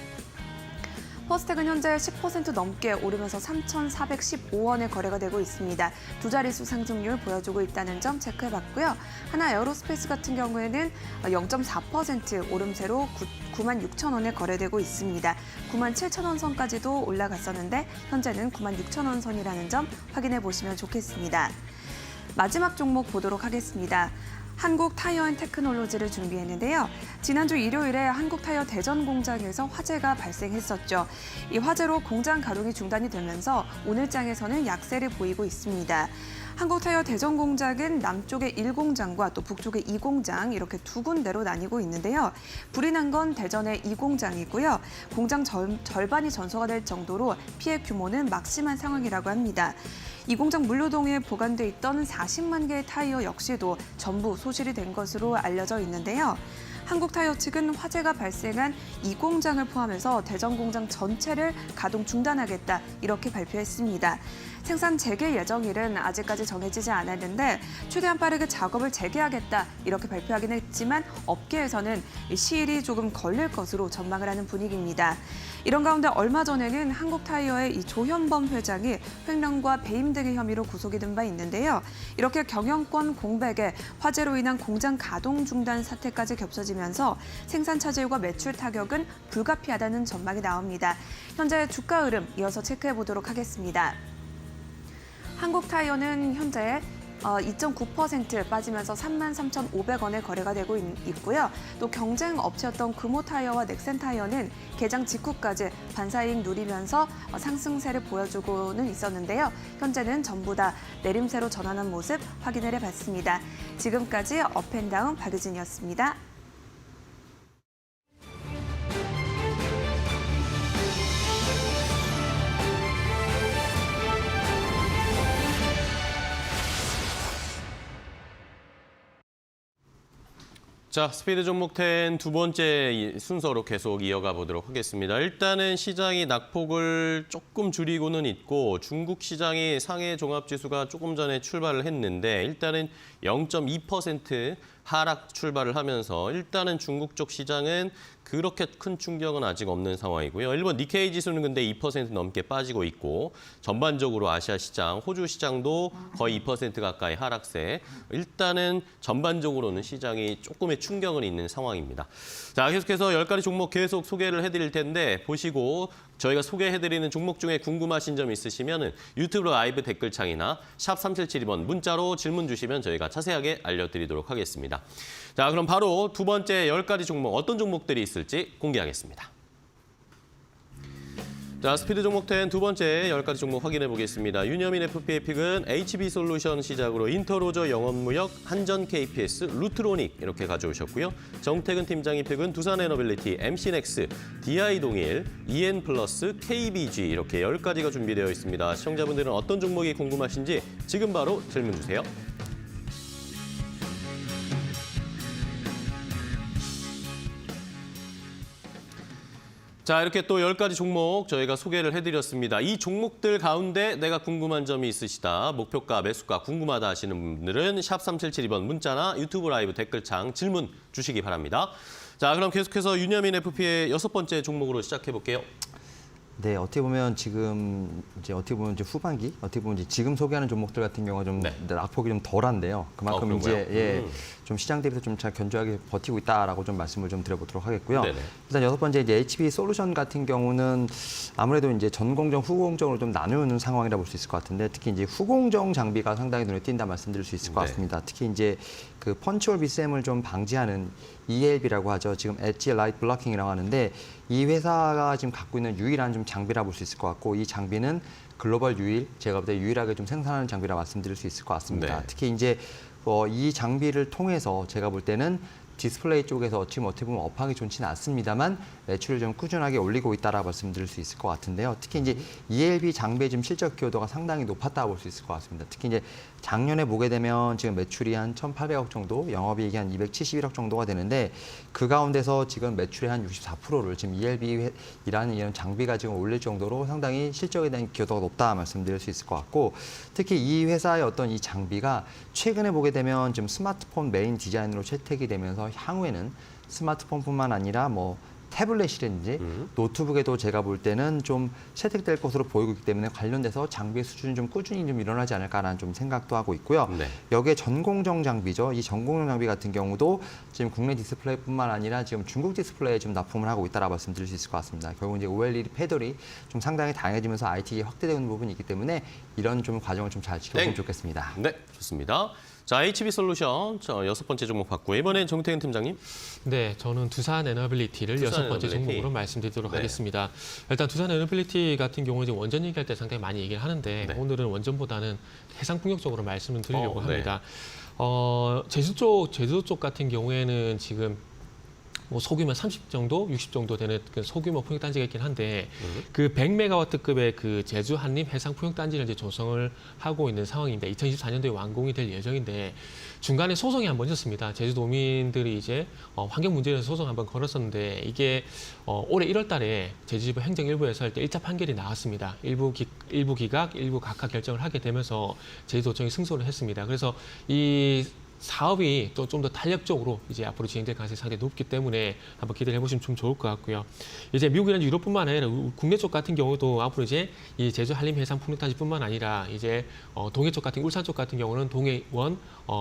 퍼스텍은 현재 10% 넘게 오르면서 3,415원에 거래가 되고 있습니다. 두 자릿수 상승률 보여주고 있다는 점 체크해봤고요. 하나 에어로스페이스 같은 경우에는 0.4% 오름세로 96,000원에 거래되고 있습니다. 97,000원 선까지도 올라갔었는데 현재는 96,000원 선이라는 점 확인해 보시면 좋겠습니다. 마지막 종목 보도록 하겠습니다. 한국타이어앤테크놀로지를 준비했는데요. 지난주 일요일에 한국타이어 대전 공장에서 화재가 발생했었죠. 이 화재로 공장 가동이 중단이 되면서 오늘 장에서는 약세를 보이고 있습니다. 한국타이어 대전 공장은 남쪽의 1공장과 또 북쪽의 2공장 이렇게 두 군데로 나뉘고 있는데요. 불이 난 건 대전의 2공장이고요. 공장 절반이 전소가 될 정도로 피해 규모는 막심한 상황이라고 합니다. 이 공장 물류동에 보관돼 있던 40만 개의 타이어 역시도 전부 소실이 된 것으로 알려져 있는데요. 한국타이어 측은 화재가 발생한 이 공장을 포함해서 대전 공장 전체를 가동 중단하겠다 이렇게 발표했습니다. 생산 재개 예정일은 아직까지 정해지지 않았는데 최대한 빠르게 작업을 재개하겠다 이렇게 발표하긴 했지만 업계에서는 시일이 조금 걸릴 것으로 전망을 하는 분위기입니다. 이런 가운데 얼마 전에는 한국타이어의 이 조현범 회장이 횡령과 배임 등의 혐의로 구속이 된 바 있는데요. 이렇게 경영권 공백에 화재로 인한 공장 가동 중단 사태까지 겹쳐지면서 생산 차질과 매출 타격은 불가피하다는 전망이 나옵니다. 현재 주가 흐름 이어서 체크해 보도록 하겠습니다. 한국타이어는 현재 2.9% 빠지면서 33,500원에 거래가 되고 있고요. 또 경쟁 업체였던 금호타이어와 넥센타이어는 개장 직후까지 반사이익 누리면서 상승세를 보여주고는 있었는데요. 현재는 전부 다 내림세로 전환한 모습 확인을 해봤습니다. 지금까지 업앤다운 박유진이었습니다. 자, 스피드 종목 10 두 번째 순서로 계속 이어가 보도록 하겠습니다. 일단은 시장이 낙폭을 조금 줄이고는 있고 중국 시장이 상해 종합지수가 조금 전에 출발을 했는데 일단은 0.2% 하락 출발을 하면서 일단은 중국 쪽 시장은 그렇게 큰 충격은 아직 없는 상황이고요. 일본 니케이 지수는 근데 2% 넘게 빠지고 있고 전반적으로 아시아 시장, 호주 시장도 거의 2% 가까이 하락세. 일단은 전반적으로는 시장이 조금의 충격은 있는 상황입니다. 자, 계속해서 10가지 종목 계속 소개를 해드릴 텐데 보시고 저희가 소개해드리는 종목 중에 궁금하신 점 있으시면 유튜브 라이브 댓글창이나 샵 3772번 문자로 질문 주시면 저희가 자세하게 알려드리도록 하겠습니다. 자, 그럼 바로 두 번째 10가지 종목 어떤 종목들이 있을지 공개하겠습니다. 자, 스피드 종목 10 두 번째 10가지 종목 확인해 보겠습니다. 윤여민 FP의 픽은 HB솔루션 시작으로 인터로저 영업무역, 한전 KPS, 루트로닉 이렇게 가져오셨고요. 정태근 팀장의 픽은 두산에너빌리티, MC넥스, DI동일, EN플러스, KBG 이렇게 10가지가 준비되어 있습니다. 시청자분들은 어떤 종목이 궁금하신지 지금 바로 질문 주세요. 자, 이렇게 또 10가지 종목 저희가 소개를 해드렸습니다. 이 종목들 가운데 내가 궁금한 점이 있으시다, 목표가, 매수가 궁금하다 하시는 분들은 샵 3772번 문자나 유튜브 라이브 댓글창 질문 주시기 바랍니다. 자, 그럼 계속해서 윤여민 FP의 6번째 종목으로 시작해 볼게요. 네, 어떻게 보면 이제 후반기, 어떻게 보면 이제 지금 소개하는 종목들 같은 경우가 좀 낙폭이 좀 덜한데요. 그만큼 이제 좀 시장 대비해서 좀 잘 견조하게 버티고 있다라고 좀 말씀을 좀 드려보도록 하겠고요. 네네. 일단 6번째 이제 HB솔루션 같은 경우는 아무래도 이제 전공정, 후공정으로 좀 나누는 상황이라 볼 수 있을 것 같은데 특히 이제 후공정 장비가 상당히 눈에 띈다 말씀드릴 수 있을 것 같습니다. 특히 이제 그 펀치홀 비쌤을 좀 방지하는 ELB라고 하죠. 지금 엣지 라이트 블러킹이라고 하는데 이 회사가 지금 갖고 있는 유일한 좀 장비라 볼 수 있을 것 같고 이 장비는 글로벌 제가 볼 때 유일하게 좀 생산하는 장비라 말씀드릴 수 있을 것 같습니다. 네. 특히 이제 이 장비를 통해서 제가 볼 때는 디스플레이 쪽에서 지금 어떻게 보면 업황이 좋지는 않습니다만 매출을 좀 꾸준하게 올리고 있다라고 말씀드릴 수 있을 것 같은데요. 특히 이제 ELB 장비의 지금 실적 기여도가 상당히 높았다고 볼 수 있을 것 같습니다. 특히 이제 작년에 보게 되면 지금 매출이 한 1,800억 정도, 영업이익이 한 271억 정도가 되는데 그 가운데서 지금 매출의 한 64%를 지금 ELB라는 이런 장비가 지금 올릴 정도로 상당히 실적에 대한 기여도가 높다 말씀드릴 수 있을 것 같고 특히 이 회사의 어떤 이 장비가 최근에 보게 되면 지금 스마트폰 메인 디자인으로 채택이 되면서 향후에는 스마트폰뿐만 아니라 뭐 태블릿이라든지 노트북에도 제가 볼 때는 좀 채택될 것으로 보이고 있기 때문에 관련돼서 장비의 수준이 좀 꾸준히 좀 일어나지 않을까라는 좀 생각도 하고 있고요. 네. 여기에 전공정 장비죠. 이 전공정 장비 같은 경우도 지금 국내 디스플레이뿐만 아니라 지금 중국 디스플레이에 좀 납품을 하고 있다라고 말씀드릴 수 있을 것 같습니다. 결국 이제 OLED 패널이 좀 상당히 다양해지면서 IT가 확대되는 부분이 있기 때문에 이런 좀 과정을 좀 잘 지켜보면 좋겠습니다. 네, 좋습니다. 자, HB솔루션 6번째 종목 봤고요. 이번엔 정태근 팀장님. 네, 저는 두산에너빌리티를 두산 6번째 에너빌리티. 종목으로 말씀드리도록 네. 하겠습니다. 일단 두산에너빌리티 같은 경우는 이제 원전 얘기할 때 상당히 많이 얘기를 하는데 네. 오늘은 원전보다는 해상풍력 쪽으로 말씀을 드리려고 네. 합니다. 제주도 쪽 같은 경우에는 지금 뭐 소규모 30 정도, 60 정도 되는 그 소규모 풍력단지가 있긴 한데 그 100메가와트급의 그 제주 한림 해상 풍력단지를 이제 조성을 하고 있는 상황입니다. 2024년도에 완공이 될 예정인데 중간에 소송이 한번 있었습니다. 제주도민들이 이제 환경 문제에서 소송 한번 걸었었는데 이게 올해 1월달에 제주지법 행정일부에서 할 때 1차 판결이 나왔습니다. 일부 기각, 일부 각하 결정을 하게 되면서 제주도청이 승소를 했습니다. 그래서 이 사업이 또 좀 더 탄력적으로 이제 앞으로 진행될 가능성이 상당히 높기 때문에 한번 기대를 해보시면 좀 좋을 것 같고요. 이제 미국이나 유럽뿐만 아니라 국내 쪽 같은 경우도 앞으로 이제 이 제주 한림 해상 풍력단지뿐만 아니라 이제 동해 쪽 같은 울산 쪽 같은 경우는 동해 1,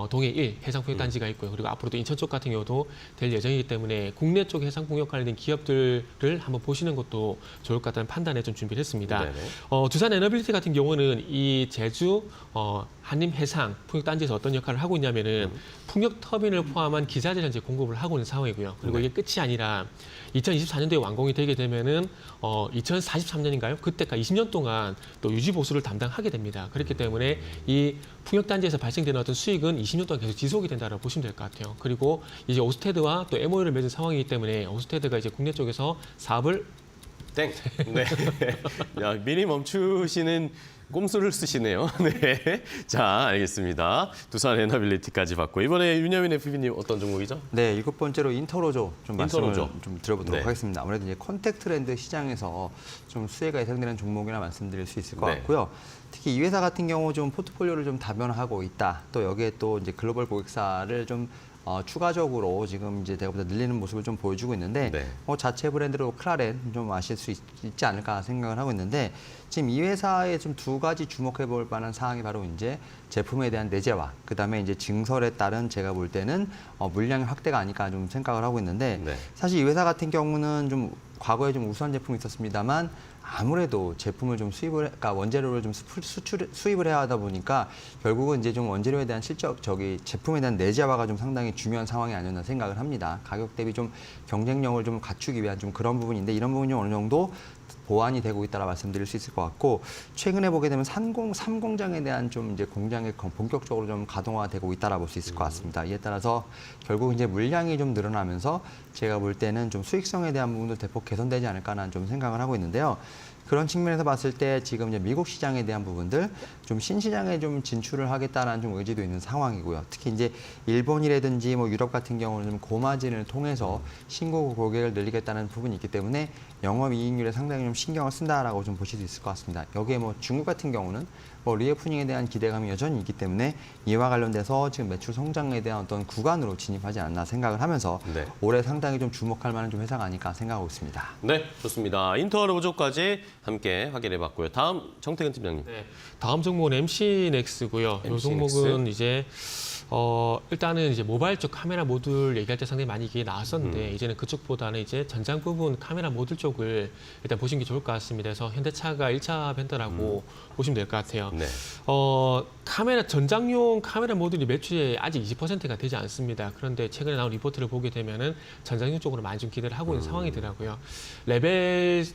동해 1 해상 풍력단지가 있고요. 그리고 앞으로도 인천 쪽 같은 경우도 될 예정이기 때문에 국내 쪽 해상 풍력 관련된 기업들을 한번 보시는 것도 좋을 것 같다는 판단에 좀 준비를 했습니다. 네네. 두산 에너빌리티 같은 경우는 이 제주 한림 해상 풍력단지에서 어떤 역할을 하고 있냐면은 풍력 터빈을 포함한 기자재 현재 공급을 하고 있는 상황이고요. 그리고 이게 끝이 아니라 2024년도에 완공이 되게 되면은 2043년인가요? 그때까지 20년 동안 또 유지 보수를 담당하게 됩니다. 그렇기 때문에 이 풍력단지에서 발생되는 어떤 수익은 20년 동안 계속 지속이 된다고 보시면 될 것 같아요. 그리고 이제 오스테드와 또 MOU를 맺은 상황이기 때문에 오스테드가 이제 국내 쪽에서 사업을 땡. 네. 야, 미리 멈추시는 꼼수를 쓰시네요. 네. 자, 알겠습니다. 두산 에너빌리티까지 봤고 이번에 윤여민 FP님 어떤 종목이죠? 네, 7번째로 인터로조 좀 말씀을 인터로조. 좀 드려보도록 네. 하겠습니다. 아무래도 이제 컨택트랜드 시장에서 좀 수혜가 예상되는 종목이라 말씀드릴 수 있을 것 네. 같고요. 특히 이 회사 같은 경우 좀 포트폴리오를 좀 다변화하고 있다. 또 여기에 또 이제 글로벌 고객사를 좀 추가적으로 지금 이제 대가보다 늘리는 모습을 좀 보여주고 있는데 네. 자체 브랜드로 클라렌 좀 아실 수 있지 않을까 생각을 하고 있는데 지금 이 회사에 좀 두 가지 주목해 볼 만한 사항이 바로 이제 제품에 대한 내재화, 그다음에 이제 증설에 따른 제가 볼 때는 물량의 확대가 아닐까 좀 생각을 하고 있는데 네. 사실 이 회사 같은 경우는 좀 과거에 좀 우수한 제품이 있었습니다만 아무래도 제품을 좀 그러니까 원재료를 좀 수입을 해야 하다 보니까 결국은 이제 좀 원재료에 대한 제품에 대한 내재화가 좀 상당히 중요한 상황이 아니었나 생각을 합니다. 가격 대비 좀 경쟁력을 좀 갖추기 위한 좀 그런 부분인데 이런 부분이 어느 정도 보완이 되고 있다라 말씀드릴 수 있을 것 같고 최근에 보게 되면 3공장에 대한 좀 이제 공장이 본격적으로 좀 가동화되고 있다라 볼 수 있을 것 같습니다. 이에 따라서 결국 이제 물량이 좀 늘어나면서 제가 볼 때는 좀 수익성에 대한 부분도 대폭 개선되지 않을까라는 좀 생각을 하고 있는데요. 그런 측면에서 봤을 때 지금 이제 미국 시장에 대한 부분들 좀 신시장에 좀 진출을 하겠다라는 좀 의지도 있는 상황이고요. 특히 이제 일본이라든지 뭐 유럽 같은 경우는 좀 고마진을 통해서 신고 고객을 늘리겠다는 부분이 있기 때문에 영업이익률에 상당히 좀 신경을 쓴다라고 좀 보실 수 있을 것 같습니다. 여기에 뭐 중국 같은 경우는 뭐 리오프닝에 대한 기대감이 여전히 있기 때문에 이와 관련돼서 지금 매출 성장에 대한 어떤 구간으로 진입하지 않나 생각을 하면서 네. 올해 상당히 좀 주목할 만한 좀 회사가 아닐까 생각하고 있습니다. 네, 좋습니다. 인터로조까지 함께 확인해봤고요. 다음 정태근 팀장님. 네, 다음 종목은 MC넥스고요. 이 MC넥스. 종목은 이제 일단은 이제 모바일 쪽 카메라 모듈 얘기할 때 상당히 많이 이게 나왔었는데 이제는 그쪽보다는 이제 전장 부분 카메라 모듈 쪽을 일단 보시는 게 좋을 것 같습니다. 그래서 현대차가 1차 벤더라고 보시면 될 것 같아요. 네. 카메라 전장용 카메라 모듈이 매출이 아직 20%가 되지 않습니다. 그런데 최근에 나온 리포트를 보게 되면은 전장용 쪽으로 많이 좀 기대를 하고 있는 상황이더라고요.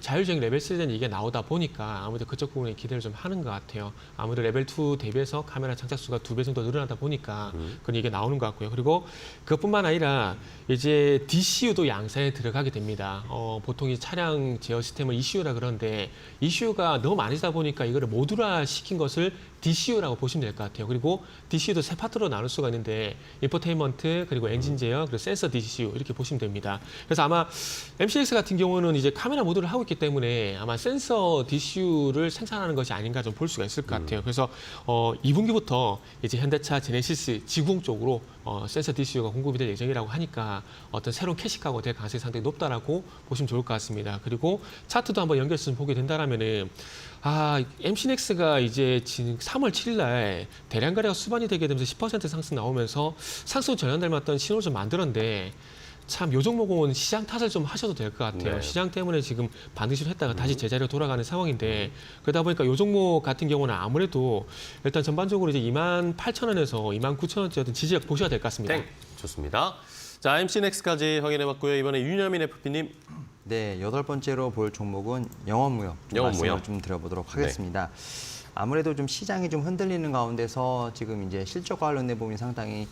자율주행 레벨 3는 이게 나오다 보니까 아무래도 그쪽 부분에 기대를 좀 하는 것 같아요. 아무래도 레벨 2 대비해서 카메라 장착수가 2배 정도 늘어나다 보니까 그런 얘기가 나오는 것 같고요. 그리고 그것뿐만 아니라 이제 DCU도 양산에 들어가게 됩니다. 보통 이 차량 제어 시스템을 ECU라 그러는데 ECU가 너무 많이다 보니까 이거를 모듈화 시킨 것을 DCU라고 보시면 될 것 같아요. 그리고 DCU도 세 파트로 나눌 수가 있는데 인포테인먼트 그리고 엔진 제어 그리고 센서 DCU 이렇게 보시면 됩니다. 그래서 아마 MCX 같은 경우는 이제 카메라 모듈을 하고 있기 때문에 아마 센서 DCU를 생산하는 것이 아닌가 좀 볼 수가 있을 것 같아요. 그래서 2분기부터 이제 현대차 제네시스 지구공 쪽으로 센서 DCU가 공급이 될 예정이라고 하니까 어떤 새로운 캐시카고 될 가능성이 상당히 높다라고 보시면 좋을 것 같습니다. 그리고 차트도 한번 연결해서 보게 된다라면은 MC넥스가 이제 지금 3월 7일 날 대량 거래가 수반이 되게 되면서 10% 상승 나오면서 상승 전환될 신호를 좀 만들었는데 참 요 종목은 시장 탓을 좀 하셔도 될 것 같아요. 네. 시장 때문에 지금 반등시를 했다가 다시 제자리로 돌아가는 상황인데 그러다 보니까 요 종목 같은 경우는 아무래도 일단 전반적으로 이제 28,000원에서 29,000원대 어떤 지지력 보셔야 될 것 같습니다. 땡. 좋습니다. 자, MC넥스까지 확인해봤고요. 이번에 윤여민 FP님. 네, 8번째로 볼 종목은 영업무역 말씀을 좀 드려보도록 하겠습니다. 아무래도 좀 시장이 좀 흔들리는 가운데서 지금 이제 실적과 관련된 부분이 상당히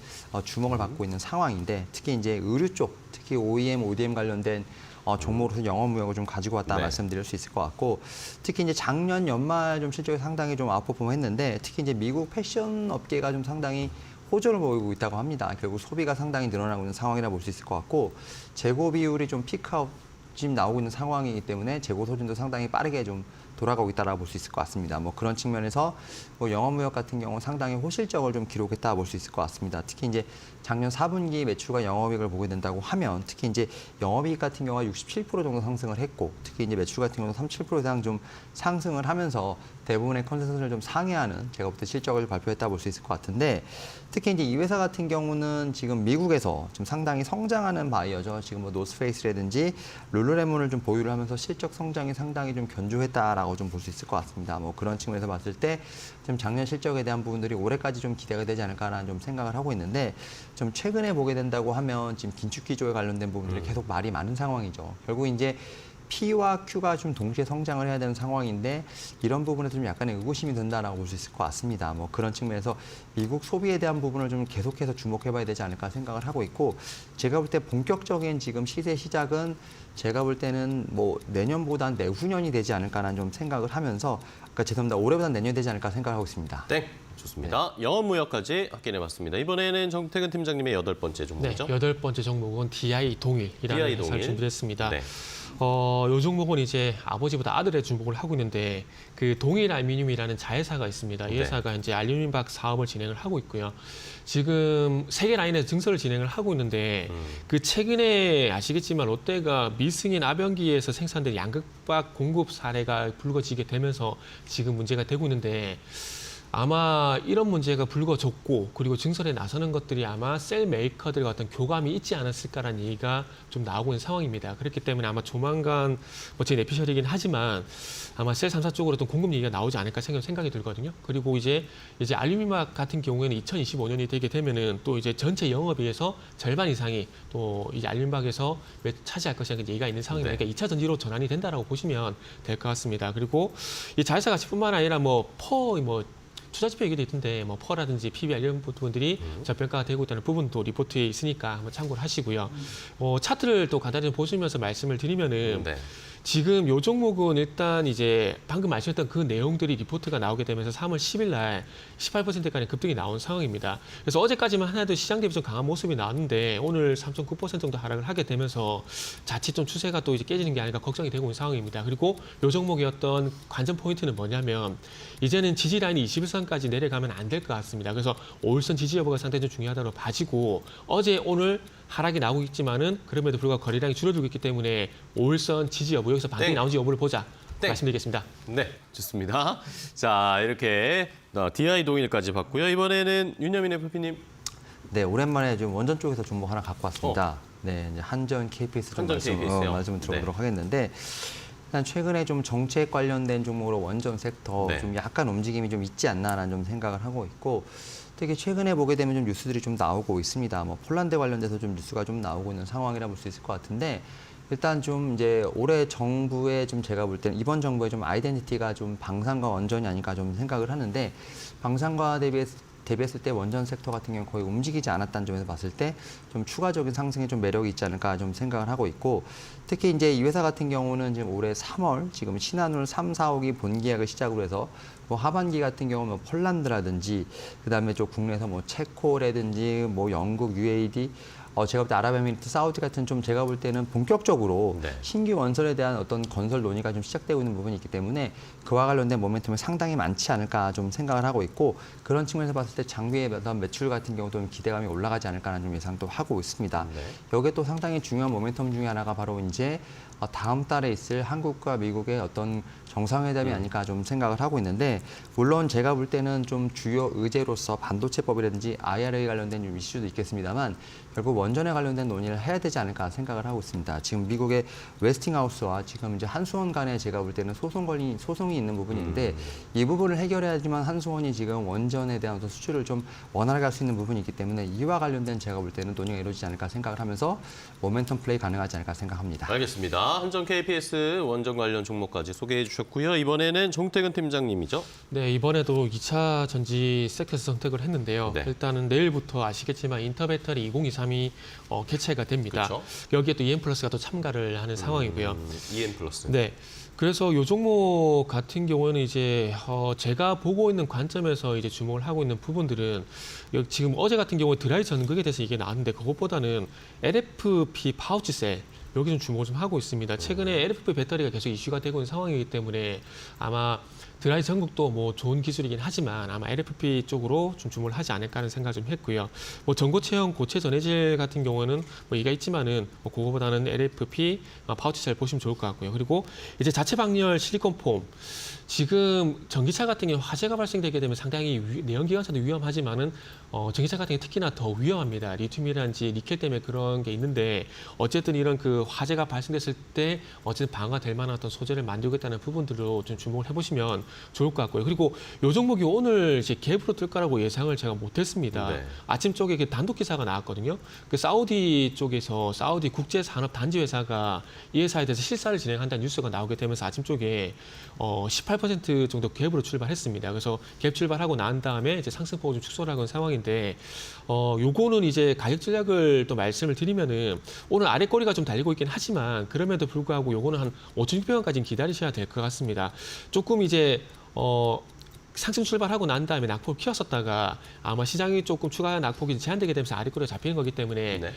주목을 받고 있는 상황인데 특히 이제 의류 쪽, 특히 OEM, ODM 관련된 종목으로서 영업무역을 좀 가지고 왔다 네. 말씀드릴 수 있을 것 같고 특히 이제 작년 연말 좀 실적이 상당히 좀 아웃퍼폼했는데 특히 이제 미국 패션 업계가 좀 상당히 호조를 보이고 있다고 합니다. 결국 소비가 상당히 늘어나고 있는 상황이라 볼 수 있을 것 같고 재고 비율이 좀 피크아웃 지금 나오고 있는 상황이기 때문에 재고 소진도 상당히 빠르게 좀 돌아가고 있다라고 볼 수 있을 것 같습니다. 뭐 그런 측면에서 뭐 영업무역 같은 경우 상당히 호실적을 좀 기록했다 볼 수 있을 것 같습니다. 특히 이제 작년 4분기 매출과 영업이익을 보게 된다고 하면 특히 이제 영업이익 같은 경우가 67% 정도 상승을 했고 특히 이제 매출 같은 경우는 37% 이상 좀 상승을 하면서 대부분의 컨센서스를 좀 상회하는 제가 볼 때 실적을 발표했다 볼 수 있을 것 같은데 특히 이제 이 회사 같은 경우는 지금 미국에서 좀 상당히 성장하는 바이어죠. 지금 뭐 노스페이스라든지 룰루레몬을 좀 보유를 하면서 실적 성장이 상당히 좀 견조했다라고 좀 볼 수 있을 것 같습니다. 뭐 그런 측면에서 봤을 때 좀 작년 실적에 대한 부분들이 올해까지 좀 기대가 되지 않을까라는 좀 생각을 하고 있는데 좀 최근에 보게 된다고 하면 지금 긴축 기조에 관련된 부분들이 계속 말이 많은 상황이죠. 결국 이제 P와 Q가 좀 동시에 성장을 해야 되는 상황인데 이런 부분에서 좀 약간의 의구심이 든다라고 볼 수 있을 것 같습니다. 뭐 그런 측면에서 미국 소비에 대한 부분을 좀 계속해서 주목해봐야 되지 않을까 생각을 하고 있고 제가 볼 때 본격적인 지금 시세 시작은 제가 볼 때는 뭐 내년보다 내후년이 되지 않을까라는 좀 생각을 하면서 죄송합니다. 올해보다 내년이 되지 않을까 생각하고 있습니다. 땡. 좋습니다. 영업무역까지 확인해봤습니다. 이번에는 정태근 팀장님의 8번째 네, 종목이죠? 8번째 종목은 DI 동일이라는 DI 회사를 동일. 준비했습니다. 네. 요 종목은 이제 아버지보다 아들의 주목을 하고 있는데 그 동일 알루미늄이라는 자회사가 있습니다. 이 네. 회사가 이제 알루미늄 박 사업을 진행을 하고 있고요. 지금 세계 라인에서 증설을 진행을 하고 있는데 그 최근에 아시겠지만 롯데가 미승인 아변기에서 생산된 양극박 공급 사례가 불거지게 되면서 지금 문제가 되고 있는데 아마 이런 문제가 불거졌고 그리고 증설에 나서는 것들이 아마 셀 메이커들과 어떤 교감이 있지 않았을까라는 얘기가 좀 나오고 있는 상황입니다. 그렇기 때문에 아마 조만간 뭐 제 내피셜이긴 하지만 아마 셀 3사 쪽으로 어떤 공급 얘기가 나오지 않을까 생각이 들거든요. 그리고 이제 알루미늄 같은 경우에는 2025년이 되게 되면은 또 이제 전체 영업이익에서 절반 이상이 또 이제 알루미늄에서 차지할 것이라는 얘기가 있는 상황이니까 네. 2차 전지로 전환이 된다라고 보시면 될 것 같습니다. 그리고 이 자회사 가치뿐만 아니라 투자 지표 얘기도 있던데 뭐 퍼라든지 PBR 이런 부분들이 저평가가 되고 있다는 부분도 리포트에 있으니까 한번 참고를 하시고요. 차트를 또 간단히 좀 보시면서 말씀을 드리면은 네. 지금 요 종목은 일단 이제 방금 말씀했던 그 내용들이 리포트가 나오게 되면서 3월 10일 날 18%까지 급등이 나온 상황입니다. 그래서 어제까지만 하나도 시장 대비 좀 강한 모습이 나왔는데 오늘 3.9% 정도 하락을 하게 되면서 자칫 좀 추세가 또 이제 깨지는 게 아닐까 걱정이 되고 있는 상황입니다. 그리고 요 종목의 어떤 관전 포인트는 뭐냐면 이제는 지지 라인이 21선까지 내려가면 안 될 것 같습니다. 그래서 5일선 지지 여부가 상당히 좀 중요하다고 봐지고 어제 오늘 하락이 나오고 있지만은 그럼에도 불구하고 거래량이 줄어들고 있기 때문에 5일선 지지 여부 여기서 반등이 땡. 나오는지 여부를 보자 땡. 말씀드리겠습니다. 네, 좋습니다. 자, 이렇게 DI 동일까지 봤고요. 이번에는 윤여민 FP님. 네, 오랜만에 좀 원전 쪽에서 종목 하나 갖고 왔습니다. 네, 이제 한전 KPS 좀 한전 KPS요? 말씀을 들어보도록 네. 하겠는데 일단 최근에 좀 정책 관련된 종목으로 원전 섹터 네. 좀 약간 움직임이 좀 있지 않나라는 좀 생각을 하고 있고 특히 최근에 보게 되면 좀 뉴스들이 좀 나오고 있습니다. 뭐 폴란드 관련돼서 좀 뉴스가 좀 나오고 있는 상황이라 볼 수 있을 것 같은데 일단 좀 이제 올해 정부의 좀 제가 볼 때는 이번 정부의 좀 아이덴티티가 좀 방산과 원전이 아닐까 좀 생각을 하는데 방산과 대비했을 때 원전 섹터 같은 경우 거의 움직이지 않았다는 점에서 봤을 때 좀 추가적인 상승에 좀 매력이 있지 않을까 좀 생각을 하고 있고 특히 이제 이 회사 같은 경우는 지금 올해 3월 지금 신한울 3, 4호기 본계약을 시작으로 해서 뭐 하반기 같은 경우는 뭐 폴란드라든지 그다음에 좀 국내에서 뭐 체코라든지 뭐 영국, UAE 제가 볼 때 아랍에미리트, 사우디 같은 좀 제가 볼 때는 본격적으로 네. 신규 원설에 대한 어떤 건설 논의가 좀 시작되고 있는 부분이 있기 때문에 그와 관련된 모멘텀이 상당히 많지 않을까 좀 생각을 하고 있고 그런 측면에서 봤을 때 장비의 어떤 매출 같은 경우도 좀 기대감이 올라가지 않을까라는 좀 예상도 하고 있습니다. 네. 여기에 또 상당히 중요한 모멘텀 중에 하나가 바로 이제 다음 달에 있을 한국과 미국의 어떤 정상회담이 아닐까 좀 생각을 하고 있는데 물론 제가 볼 때는 좀 주요 의제로서 반도체법이라든지 IRA 관련된 좀 이슈도 있겠습니다만 결국 원전에 관련된 논의를 해야 되지 않을까 생각을 하고 있습니다. 지금 미국의 웨스팅하우스와 지금 이제 한수원 간에 제가 볼 때는 소송이 있는 부분인데 이 부분을 해결해야지만 한수원이 지금 원전에 대한 어떤 수주를 좀 원활하게 할 수 있는 부분이 있기 때문에 이와 관련된 제가 볼 때는 논의가 이루어지지 않을까 생각을 하면서 모멘텀 플레이 가능하지 않을까 생각합니다. 알겠습니다. 한전 KPS 원전 관련 종목까지 소개해 주셨고요. 이번에는 정태근 팀장님이죠. 네, 이번에도 2차 전지 섹터에서 선택을 했는데요. 네. 일단은 내일부터 아시겠지만 인터배터리 2023이 개최가 됩니다. 그렇죠. 여기에 또 EM플러스가 또 참가를 하는 상황이고요. EM 플러스. 네. 그래서 이 종목 같은 경우는 이제 제가 보고 있는 관점에서 이제 주목을 하고 있는 부분들은 지금 어제 같은 경우에 드라이 전극에 대해서 이게 나왔는데 그것보다는 LFP 파우치 셀 여기 좀 주목을 좀 하고 있습니다. 최근에 LFP 배터리가 계속 이슈가 되고 있는 상황이기 때문에 아마 드라이 전국도 뭐 좋은 기술이긴 하지만 아마 LFP 쪽으로 좀 주목을 하지 않을까 하는 생각을 좀 했고요. 뭐 전고체형 고체 전해질 같은 경우는 뭐 이가 있지만은 뭐 그거보다는 LFP 파우치 셀 보시면 좋을 것 같고요. 그리고 이제 자체 방열 실리콘 폼. 지금 전기차 같은 경우 화재가 발생되게 되면 상당히 내연기관차도 위험하지만은 전기차 같은 경우 특히나 더 위험합니다. 리튬이란지 니켈 때문에 그런 게 있는데 어쨌든 이런 그 화재가 발생됐을 때 어쨌든 방어가 될 만한 어떤 소재를 만들겠다는 부분들로 좀 주목을 해보시면 좋을 것 같고요. 그리고 요 종목이 오늘 이제 갭으로 뜰 거라고 예상을 제가 못했습니다. 네. 아침 쪽에 그 단독 기사가 나왔거든요. 그 사우디 쪽에서 사우디 국제산업단지회사가 이 회사에 대해서 실사를 진행한다는 뉴스가 나오게 되면서 아침 쪽에 18% 정도 갭으로 출발했습니다. 그래서 갭 출발하고 난 다음에 이제 상승폭을 좀 축소를 하고 있는 상황인데, 요거는 이제 가격 전략을 또 말씀을 드리면은 오늘 아래 꼬리가 좀 달리고 있긴 하지만 그럼에도 불구하고 요거는 한 5,600원까지는 기다리셔야 될 것 같습니다. 조금 이제 상승 출발하고 난 다음에 낙폭을 키웠었다가 아마 시장이 조금 추가 낙폭이 제한되게 되면서 아래꼬리가 잡히는 거기 때문에 네.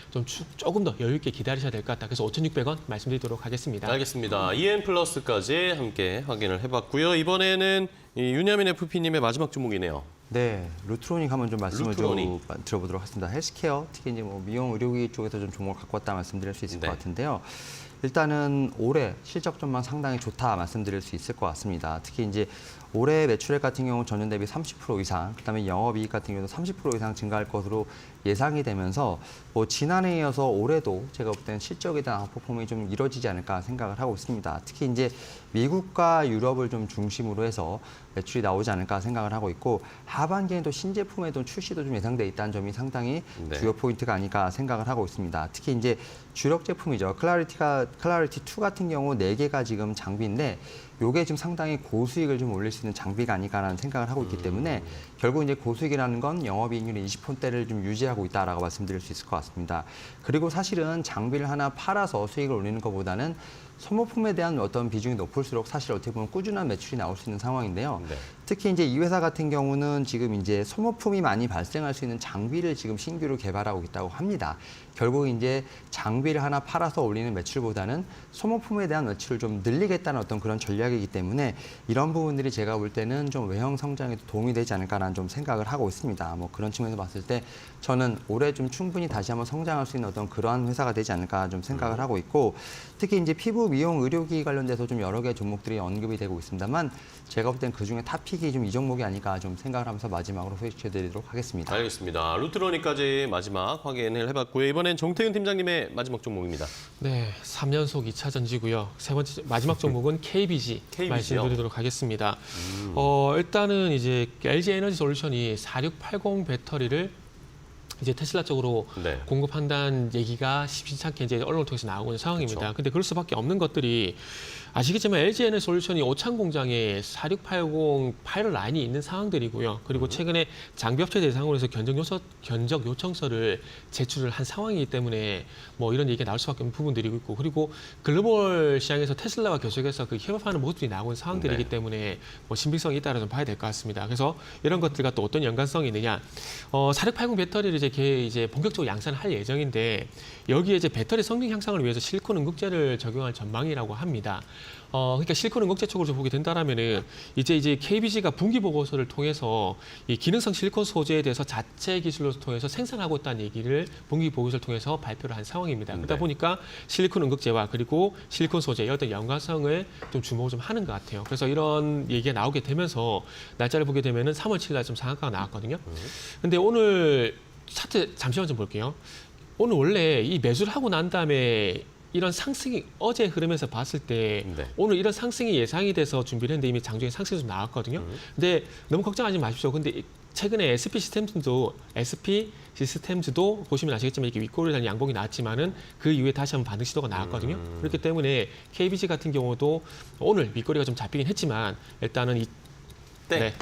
조금 더 여유 있게 기다리셔야 될 것 같다. 그래서 5,600원 말씀드리도록 하겠습니다. 알겠습니다. EN 플러스까지 함께 확인을 해봤고요. 이번에는 이 윤여민 FP님의 마지막 종목이네요. 네, 루트로닉 한번 좀 말씀을 루트로닉. 좀 들어보도록 하겠습니다. 헬스케어, 특히 이제 뭐 미용 의료기 쪽에서 좀 종목을 갖고 왔다 말씀드릴 수 있을 네. 것 같은데요. 일단은 올해 실적 전망 상당히 좋다 말씀드릴 수 있을 것 같습니다. 특히 이제 올해 매출액 같은 경우 전년 대비 30% 이상, 그다음에 영업이익 같은 경우도 30% 이상 증가할 것으로 예상이 되면서 뭐 지난해에 이어서 올해도 제가 볼 때는 실적에 대한 아웃퍼폼이 좀 이뤄지지 않을까 생각을 하고 있습니다. 특히 이제 미국과 유럽을 좀 중심으로 해서 매출이 나오지 않을까 생각을 하고 있고 하반기에는 또 신제품의 또 출시도 좀 예상돼 있다는 점이 상당히 네. 주요 포인트가 아닐까 생각을 하고 있습니다. 특히 이제 주력 제품이죠. 클라리티 2 같은 경우 4개가 지금 장비인데 요게 지금 상당히 고수익을 좀 올릴 수 있는 장비가 아닐까라는 생각을 하고 있기 때문에 결국 이제 고수익이라는 건 영업이익률이 20%대를 좀 유지하고 있다라고 말씀드릴 수 있을 것 같습니다. 그리고 사실은 장비를 하나 팔아서 수익을 올리는 것보다는 소모품에 대한 어떤 비중이 높을수록 사실 어떻게 보면 꾸준한 매출이 나올 수 있는 상황인데요. 네. 특히 이제 이 회사 같은 경우는 지금 이제 소모품이 많이 발생할 수 있는 장비를 지금 신규로 개발하고 있다고 합니다. 결국 이제 장비를 하나 팔아서 올리는 매출보다는 소모품에 대한 매출을 좀 늘리겠다는 어떤 그런 전략이기 때문에 이런 부분들이 제가 볼 때는 좀 외형 성장에도 도움이 되지 않을까라는 좀 생각을 하고 있습니다. 뭐 그런 측면에서 봤을 때 저는 올해 좀 충분히 다시 한번 성장할 수 있는 어떤 그러한 회사가 되지 않을까 좀 생각을 하고 있고 특히 이제 피부 미용 의료기 관련돼서 좀 여러 개 종목들이 언급이 되고 있습니다만 제가 볼 땐 그중에 탑픽이 좀 이 종목이 아닐까 좀 생각을 하면서 마지막으로 소개시켜드리도록 하겠습니다. 알겠습니다. 루트로닉까지 마지막 확인을 해봤고요. 이번엔 정태윤 팀장님의 마지막 종목입니다. 네, 3연속 2차 전지고요. 세 번째 마지막 종목은 KBG KBG 요? 말씀드리도록 하겠습니다. 일단은 이제 LG 에너지 솔루션이 4680 배터리를 이제 테슬라 쪽으로 네. 공급한다는 얘기가 심심찮게 이제 언론을 통해서 나오고 있는 상황입니다. 그렇죠. 근데 그럴 수밖에 없는 것들이 아시겠지만 LG 에너지 솔루션이 오창 공장에 4680 파일럿 라인이 있는 상황들이고요. 그리고 최근에 장비업체 대상으로 해서 견적 요청서를 제출을 한 상황이기 때문에 뭐 이런 얘기가 나올 수밖에 없는 부분들이 있고 그리고 글로벌 시장에서 테슬라와 계속해서 그 협업하는 모습들이 나오고 있는 상황들이기 네. 때문에 뭐 신빙성이 있다라 좀 봐야 될 것 같습니다. 그래서 이런 것들과 또 어떤 연관성이 있느냐? 4680 배터리를 이제 본격적으로 양산을 할 예정인데 여기에 이제 배터리 성능 향상을 위해서 실리콘 응급제를 적용할 전망이라고 합니다. 그러니까 실리콘 응급제 쪽으로 보게 된다라면은 이제 KBG가 분기 보고서를 통해서 이 기능성 실리콘 소재에 대해서 자체 기술로 통해서 생산하고 있다는 얘기를 분기 보고서를 통해서 발표를 한 상황입니다. 그러다 네. 보니까 실리콘 응급제와 그리고 실리콘 소재의 어떤 연관성을 좀 주목을 좀 하는 것 같아요. 그래서 이런 얘기가 나오게 되면서 날짜를 보게 되면은 3월 7일 날 좀 상한가가 나왔거든요. 근데 오늘 차트 잠시만 좀 볼게요. 오늘 원래 이 매수를 하고 난 다음에 이런 상승이 어제 흐름에서 봤을 때 네. 오늘 이런 상승이 예상이 돼서 준비를 했는데 이미 장중에 상승이 좀 나왔거든요. 근데 너무 걱정하지 마십시오. 근데 최근에 SP 시스템즈도 보시면 아시겠지만 이렇게 윗꼬리를 달린 양봉이 나왔지만은 그 이후에 다시 한번 반등 시도가 나왔거든요. 그렇기 때문에 KBG 같은 경우도 오늘 윗꼬리가 좀 잡히긴 했지만 일단은 네.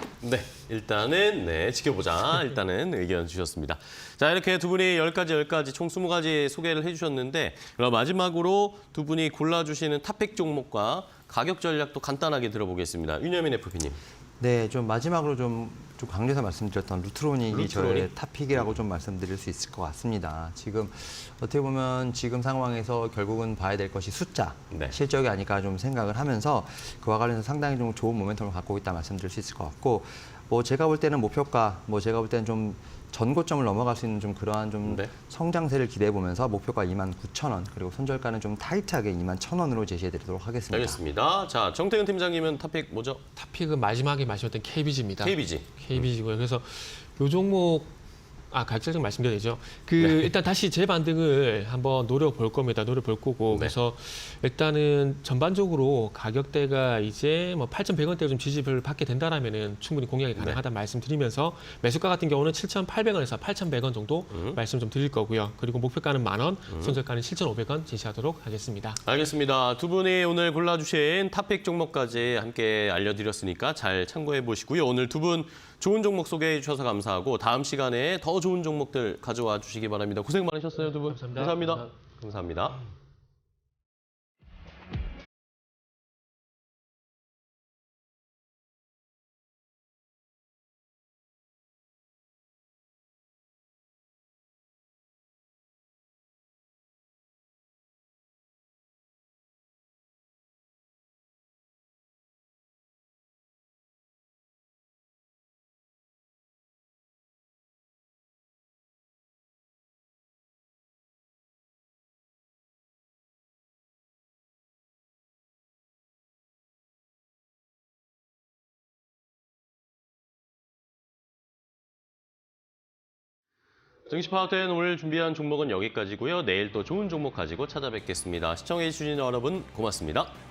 일단은 지켜보자. 일단은 의견 주셨습니다. 자, 이렇게 두 분이 10가지 총 20가지 소개를 해주셨는데 그럼 마지막으로 두 분이 골라주시는 탑픽 종목과 가격 전략도 간단하게 들어보겠습니다. 윤여민 FP님. 네, 좀 마지막으로 좀 좀 강조해서 말씀드렸던 루트로닉이 저의 루트로닉? 탑픽이라고 좀 말씀드릴 수 있을 것 같습니다. 지금 어떻게 보면 지금 상황에서 결국은 봐야 될 것이 숫자, 네. 실적이 아닐까 좀 생각을 하면서 그와 관련해서 상당히 좀 좋은 모멘텀을 갖고 있다 말씀드릴 수 있을 것 같고 뭐 제가 볼 때는 목표가 뭐 제가 볼 때는 좀 전고점을 넘어갈 수 있는 좀 그러한 좀 네. 성장세를 기대해 보면서 목표가 29,000원 그리고 손절가는 좀 타이트하게 21,000원으로 제시해 드리도록 하겠습니다. 알겠습니다. 자, 정태근 팀장님은 탑픽 뭐죠? 탑픽은 마지막에 말씀드렸던 KBG입니다. KBG. KBG고요. 그래서 요 종목 가격적 말씀드려야죠. 일단 다시 재반등을 한번 노려볼 겁니다. 노려볼 거고. 네. 그래서 일단은 전반적으로 가격대가 이제 뭐 8,100원대 좀 지지를 받게 된다라면은 충분히 공략이 가능하다는 말씀드리면서 매수가 같은 경우는 7,800원에서 8,100원 정도 말씀 좀 드릴 거고요. 그리고 목표가는 10,000원, 손절가는 7,500원 제시하도록 하겠습니다. 알겠습니다. 두 분이 오늘 골라주신 탑픽 종목까지 함께 알려드렸으니까 잘 참고해 보시고요. 오늘 두 분 좋은 종목 소개해 주셔서 감사하고 다음 시간에 더 좋은 종목들 가져와 주시기 바랍니다. 고생 많으셨어요, 두 분. 감사합니다. 감사합니다. 증시 파워텐 오늘 준비한 종목은 여기까지고요. 내일 또 좋은 종목 가지고 찾아뵙겠습니다. 시청해 주신 여러분 고맙습니다.